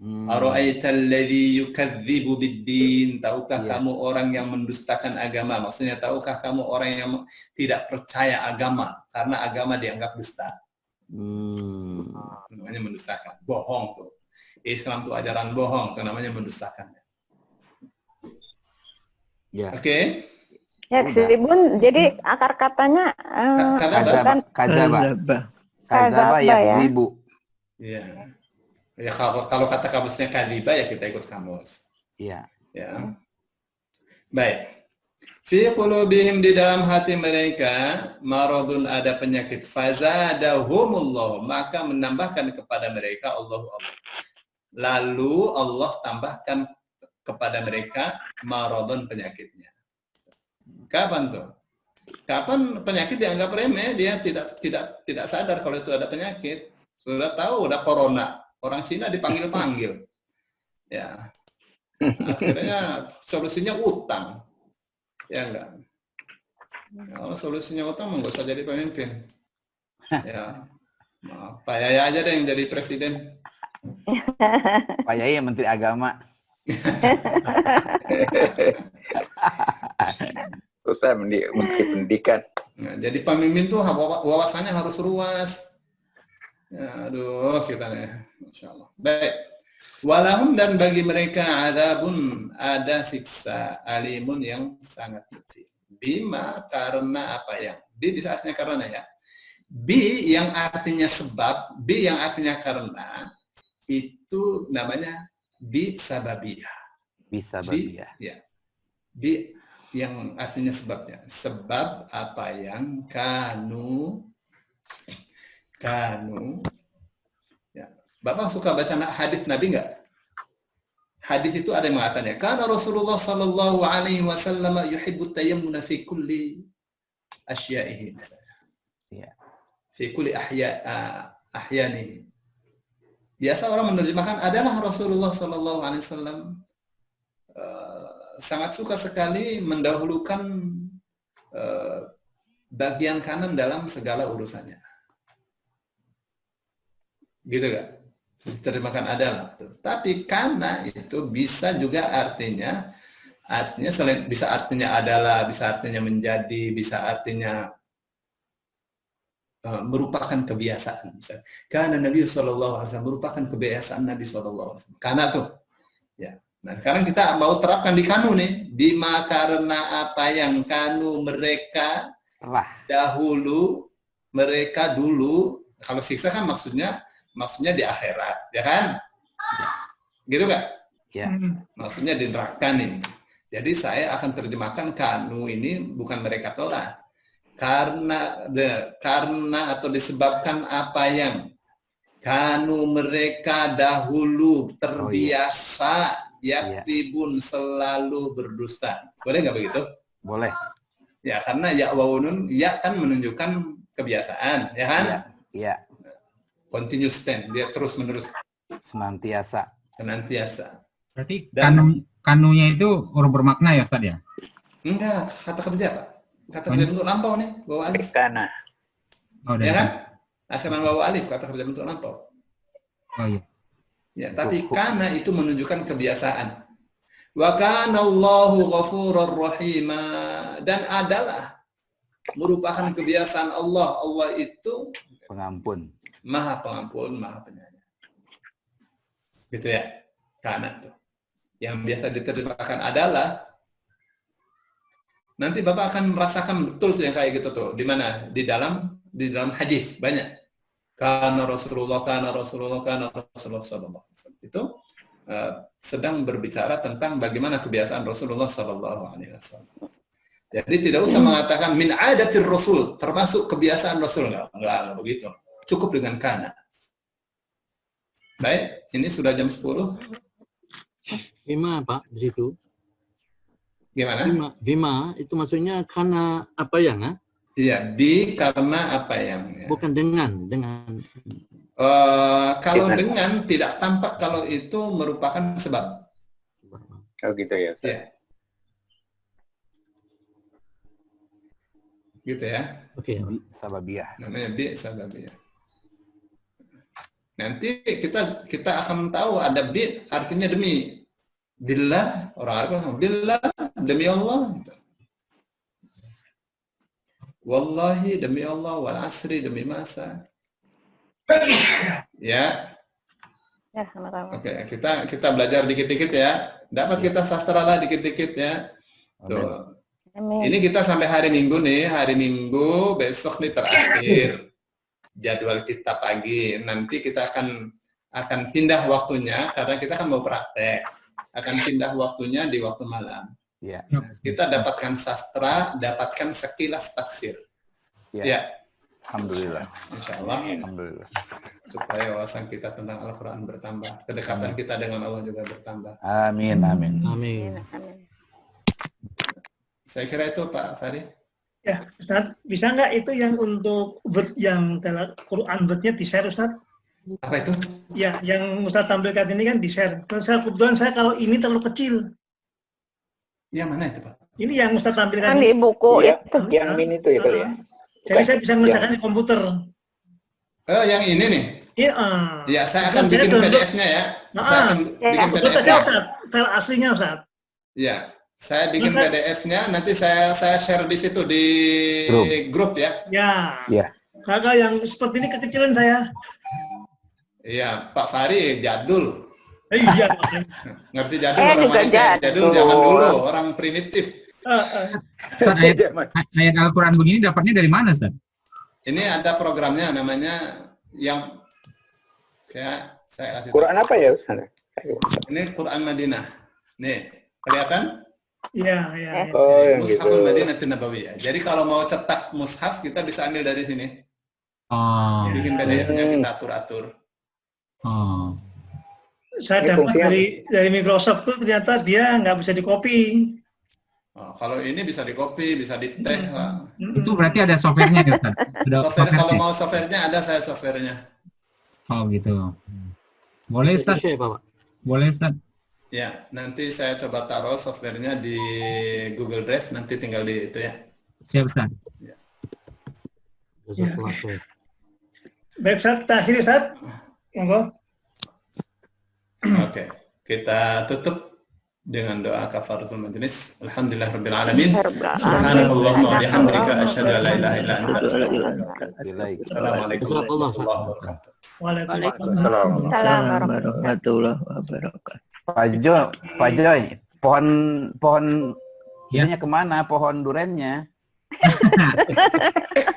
[SPEAKER 1] Ara'aital ladzi yukadzibu bid-din. Tahukah kamu orang yang mendustakan agama? Maksudnya tahukah kamu orang yang tidak percaya agama karena agama dianggap dusta. Namanya mendustakan. Bohong tuh. Islam tuh ajaran bohong, itu namanya mendustakan.
[SPEAKER 5] Ya.
[SPEAKER 1] Oke.
[SPEAKER 6] Ya, Bun, jadi akar katanya
[SPEAKER 5] Kadzaba yakdzibu.
[SPEAKER 1] Iya. Ya kalau kata kamusnya kadiba ya kita ikut kamus.
[SPEAKER 5] Iya.
[SPEAKER 1] Ya. Baik. Fi qulubihim, di dalam hati mereka maradun, ada penyakit, fazadahumullah, maka menambahkan kepada mereka Allah. Lalu Allah tambahkan kepada mereka maradun penyakitnya. Kapan tuh? Kapan penyakit dianggap remeh, dia tidak sadar kalau itu ada penyakit. Sudah tahu udah corona, orang Cina dipanggil-panggil. Ya. Akhirnya solusinya utang. Ya enggak. Kalau solusinya utang enggak usah jadi pemimpin. Ya. Pak Yaya aja deh yang jadi presiden.
[SPEAKER 5] Pak Yai yang Menteri Agama.
[SPEAKER 9] Ustaz Menteri Pendidikan.
[SPEAKER 1] Nah, jadi pemimpin tuh wawasannya harus luas. Ya, aduh, kita nih, Masya Allah. Baik. Walahum, dan bagi mereka adabun, ada siksa alimun yang sangat pedih. Bima, karena apa yang? Bi bisa artinya karena ya. Bi yang artinya sebab, bi yang artinya karena, itu namanya bi sababiyah.
[SPEAKER 5] Bi sababiyah.
[SPEAKER 1] Ya. Bi yang artinya sebabnya. Sebab apa yang kanu. Ya. Bapak suka baca hadis Nabi enggak? Hadis itu ada yang mengatakannya. Karena Rasulullah sallallahu alaihi wasallam yuhibbu tayammuna fi kulli asyaihi.
[SPEAKER 5] Ya.
[SPEAKER 1] Fi kulli ahyanihi. Biasa orang menerjemahkan adalah Rasulullah sallallahu alaihi wasallam sangat suka sekali mendahulukan bagian kanan dalam segala urusannya. Gitu kan? Diterjemahkan adalah. Tapi karena itu bisa juga artinya selain bisa artinya adalah, bisa artinya menjadi, bisa artinya merupakan kebiasaan. Karena Nabi SAW merupakan kebiasaan Nabi SAW. Karena tuh, ya. Nah sekarang kita mau terapkan di kanu nih, bima karena apa yang kanu mereka dahulu, mereka dulu. Kalau siksa kan maksudnya di akhirat, ya kan? Ya. Gitu kan?
[SPEAKER 5] Ya.
[SPEAKER 1] Maksudnya di neraka nih. Jadi saya akan terjemahkan kanu ini bukan mereka telah. Karena atau disebabkan apa yang kanu mereka dahulu terbiasa yaktibun selalu berdusta. Boleh nggak begitu?
[SPEAKER 5] Boleh.
[SPEAKER 1] Ya, karena ya wawunun ya kan menunjukkan kebiasaan, ya kan?
[SPEAKER 5] Iya.
[SPEAKER 1] Continuous tense, dia terus menerus.
[SPEAKER 5] Senantiasa.
[SPEAKER 2] Berarti kanunya itu huruf bermakna ya Ustaz ya?
[SPEAKER 1] Enggak, kata kerja Pak. Kata kerja bentuk lampau nih, bawa alif.
[SPEAKER 9] Kana.
[SPEAKER 2] Oh,
[SPEAKER 1] Ya kan? Akhiran bawa alif, kata kerja bentuk lampau.
[SPEAKER 2] Oh iya.
[SPEAKER 1] Ya, tapi kana itu menunjukkan kebiasaan. Wa kana Allahu ghafurur rahima, dan adalah merupakan kebiasaan Allah. Allah itu
[SPEAKER 5] pengampun.
[SPEAKER 1] Maha pengampun, maha penyayang. Gitu ya. Kana tuh. Yang biasa diterjemahkan adalah, nanti Bapak akan merasakan betul tuh yang kayak gitu tuh. Di mana? Di dalam hadis banyak. Kana Rasulullah sallallahu alaihi wasallam. Itu sedang berbicara tentang bagaimana kebiasaan Rasulullah sallallahu alaihi wasallam. Jadi tidak usah mengatakan min adatir Rasul, termasuk kebiasaan Rasul. Enggak begitu. Cukup dengan kana. Baik, ini sudah jam 10.
[SPEAKER 7] Bima, Pak, di situ.
[SPEAKER 1] Gimana?
[SPEAKER 7] Bima itu maksudnya karena apa yang?
[SPEAKER 1] Iya, bi karena apa yang. Ya.
[SPEAKER 7] Bukan dengan.
[SPEAKER 1] Kalau dengan tidak tampak kalau itu merupakan sebab.
[SPEAKER 9] Oh gitu ya.
[SPEAKER 1] Ya. Gitu ya.
[SPEAKER 7] Oke.
[SPEAKER 5] Sababiyah.
[SPEAKER 1] Namanya bi sababiyah. Nanti kita akan tahu ada bi artinya demi. Billah, orang Arab bilang billah, demi Allah. Wallahi, demi Allah, wal asri, demi masa. Ya.
[SPEAKER 6] Ya, sama-sama.
[SPEAKER 1] Oke, kita belajar dikit-dikit ya. Dapat kita sastra lah dikit-dikit ya. Tuh.
[SPEAKER 6] Amin.
[SPEAKER 1] Ini kita sampai hari Minggu nih, hari Minggu, besok nih terakhir jadwal kita pagi. Nanti kita akan pindah waktunya karena kita kan mau praktek. Akan pindah waktunya di waktu malam.
[SPEAKER 5] Ya.
[SPEAKER 1] Kita dapatkan sastra, dapatkan sekilas tafsir.
[SPEAKER 5] Ya.
[SPEAKER 1] Ya.
[SPEAKER 5] Alhamdulillah.
[SPEAKER 1] Insya Allah.
[SPEAKER 5] Alhamdulillah.
[SPEAKER 1] supaya wawasan kita tentang Al-Quran bertambah, kedekatan kita dengan Allah juga bertambah.
[SPEAKER 5] Amin, amin.
[SPEAKER 7] Amin.
[SPEAKER 1] Saya kira itu Pak Fari.
[SPEAKER 4] Ya, Ustaz, bisa nggak itu yang untuk word yang dalam Quran wordnya di-share, Ustaz?
[SPEAKER 1] Apa itu?
[SPEAKER 4] Ya, yang Ustaz tampilkan ini kan di-share. Kebetulan saya kalau ini terlalu kecil.
[SPEAKER 1] Yang mana itu Pak?
[SPEAKER 4] Ini yang Ustaz tampilkan.
[SPEAKER 6] Kan di buku
[SPEAKER 9] Iya,
[SPEAKER 6] itu.
[SPEAKER 9] yang mini itu ya kali ya.
[SPEAKER 4] Jadi saya bisa mengerjakan di komputer.
[SPEAKER 1] Yang ini nih.
[SPEAKER 4] Iya.
[SPEAKER 1] Ya, saya akan bikin PDF-nya ya. Saya akan bikin
[SPEAKER 4] Betul saja,
[SPEAKER 1] PDF-nya.
[SPEAKER 4] Ustaz. File aslinya, Ustaz.
[SPEAKER 1] Ya, saya bikin
[SPEAKER 4] Masa-
[SPEAKER 1] PDF-nya. Nanti saya share di situ di grup ya.
[SPEAKER 4] Ya.
[SPEAKER 5] Ya.
[SPEAKER 4] Kakak yang seperti ini kekecilan saya.
[SPEAKER 1] Iya, Pak Fari jadul.
[SPEAKER 4] Iya.
[SPEAKER 1] Ngerti jadul
[SPEAKER 6] Saya
[SPEAKER 1] orang
[SPEAKER 6] juga
[SPEAKER 1] Malaysia. Jadul
[SPEAKER 6] jadul.
[SPEAKER 1] zaman dulu, orang primitif.
[SPEAKER 2] Ayat Al-Quran begini dapatnya dari mana, Ustaz?
[SPEAKER 1] Ini ada programnya namanya yang kayak saya kasih.
[SPEAKER 9] Quran apa ya Ustaz?
[SPEAKER 1] Ini Quran Madinah. Nih, kelihatan?
[SPEAKER 4] Iya, iya.
[SPEAKER 9] Oh, yang gitu.
[SPEAKER 1] Mushaful Madinah Nabawiyah. Jadi kalau mau cetak mushaf kita bisa ambil dari sini.
[SPEAKER 2] Oh.
[SPEAKER 1] Bikin PDF-nya kita atur-atur.
[SPEAKER 2] Oh.
[SPEAKER 4] Saya
[SPEAKER 9] Ini
[SPEAKER 4] dapat
[SPEAKER 9] fungsinya-
[SPEAKER 4] dari Microsoft tuh ternyata dia nggak bisa di-copy.
[SPEAKER 1] Oh, kalau ini bisa di copy, bisa di teh. Pak.
[SPEAKER 2] Itu berarti ada softwarenya ya, Ustaz? Ada
[SPEAKER 1] Software kalau
[SPEAKER 2] softwarenya?
[SPEAKER 1] mau softwarenya ada saya softwarenya.
[SPEAKER 2] Oh gitu. Boleh, Ustaz?
[SPEAKER 7] Bisa ya, Pak?
[SPEAKER 2] Boleh, Ustaz?
[SPEAKER 1] Ya, nanti saya coba taruh softwarenya di Google Drive, nanti tinggal di itu ya.
[SPEAKER 2] Siap, Ustaz.
[SPEAKER 7] Jazakallah khair.
[SPEAKER 4] Baik, Ustaz. Akhir, Ustaz. Monggo.
[SPEAKER 1] Oke, kita tutup dengan doa kafaratul majlis. Alhamdulillahirabbil alamin. Subhanakallahumma wa bihamdika asyhadu an la ilaha illa anta astaghfiruka. Assalamualaikum warahmatullahi wabarakatuh.
[SPEAKER 4] Waalaikumsalam.
[SPEAKER 6] warahmatullahi
[SPEAKER 5] Pak Joy, pohon ininya kemana? Pohon durennya?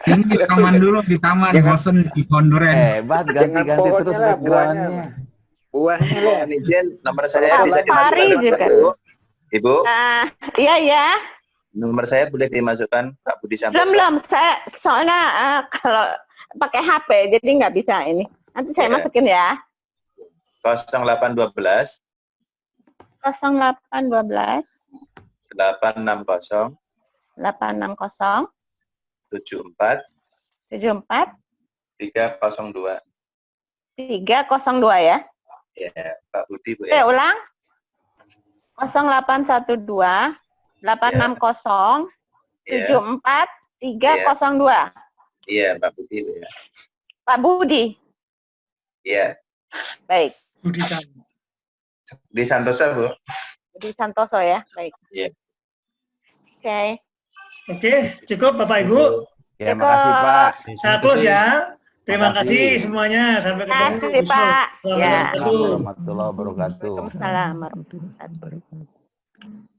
[SPEAKER 2] Ini di taman dulu, di taman. Bosen di pohon duren.
[SPEAKER 5] Hebat,
[SPEAKER 9] Jangan
[SPEAKER 5] ganti-ganti
[SPEAKER 9] pohonnya
[SPEAKER 5] terus
[SPEAKER 9] lah,
[SPEAKER 5] backgroundnya.
[SPEAKER 9] Buahnya lah.
[SPEAKER 3] Izin, nomor saya
[SPEAKER 6] Pak
[SPEAKER 3] bisa
[SPEAKER 6] Fahri
[SPEAKER 3] dimasukkan
[SPEAKER 6] juga.
[SPEAKER 3] Ibu. Ibu,
[SPEAKER 6] Iya, ya.
[SPEAKER 3] nomor saya boleh dimasukkan Pak Budi Santoso.
[SPEAKER 6] Belum. Saya soalnya kalau pakai HP jadi nggak bisa ini. Nanti saya
[SPEAKER 3] Iya.
[SPEAKER 6] masukin ya.
[SPEAKER 3] 0812
[SPEAKER 6] 0812
[SPEAKER 3] 860
[SPEAKER 6] 860
[SPEAKER 3] 74
[SPEAKER 6] 74
[SPEAKER 3] 302.
[SPEAKER 6] 302 ya.
[SPEAKER 3] Ya, Pak Budi Bu ya.
[SPEAKER 6] Ulang. 0812 860
[SPEAKER 3] Iya,
[SPEAKER 6] 74 302.
[SPEAKER 3] iya Pak Budi Bu ya.
[SPEAKER 6] Pak Budi.
[SPEAKER 3] Iya,
[SPEAKER 6] Baik.
[SPEAKER 4] Budi Santoso.
[SPEAKER 3] di Santosa Bu.
[SPEAKER 6] Budi Santoso ya. Baik.
[SPEAKER 3] Iya.
[SPEAKER 6] Oke.
[SPEAKER 4] Oke, cukup Bapak Ibu.
[SPEAKER 5] Ya, makasih Pak.
[SPEAKER 4] Saya close ya. Terima
[SPEAKER 5] Makasih.
[SPEAKER 4] kasih semuanya. Sampai ketemu.
[SPEAKER 6] Terima kasih, Pak. Ya.
[SPEAKER 5] Assalamualaikum warahmatullahi wabarakatuh.
[SPEAKER 6] Waalaikumsalam warahmatullahi wabarakatuh.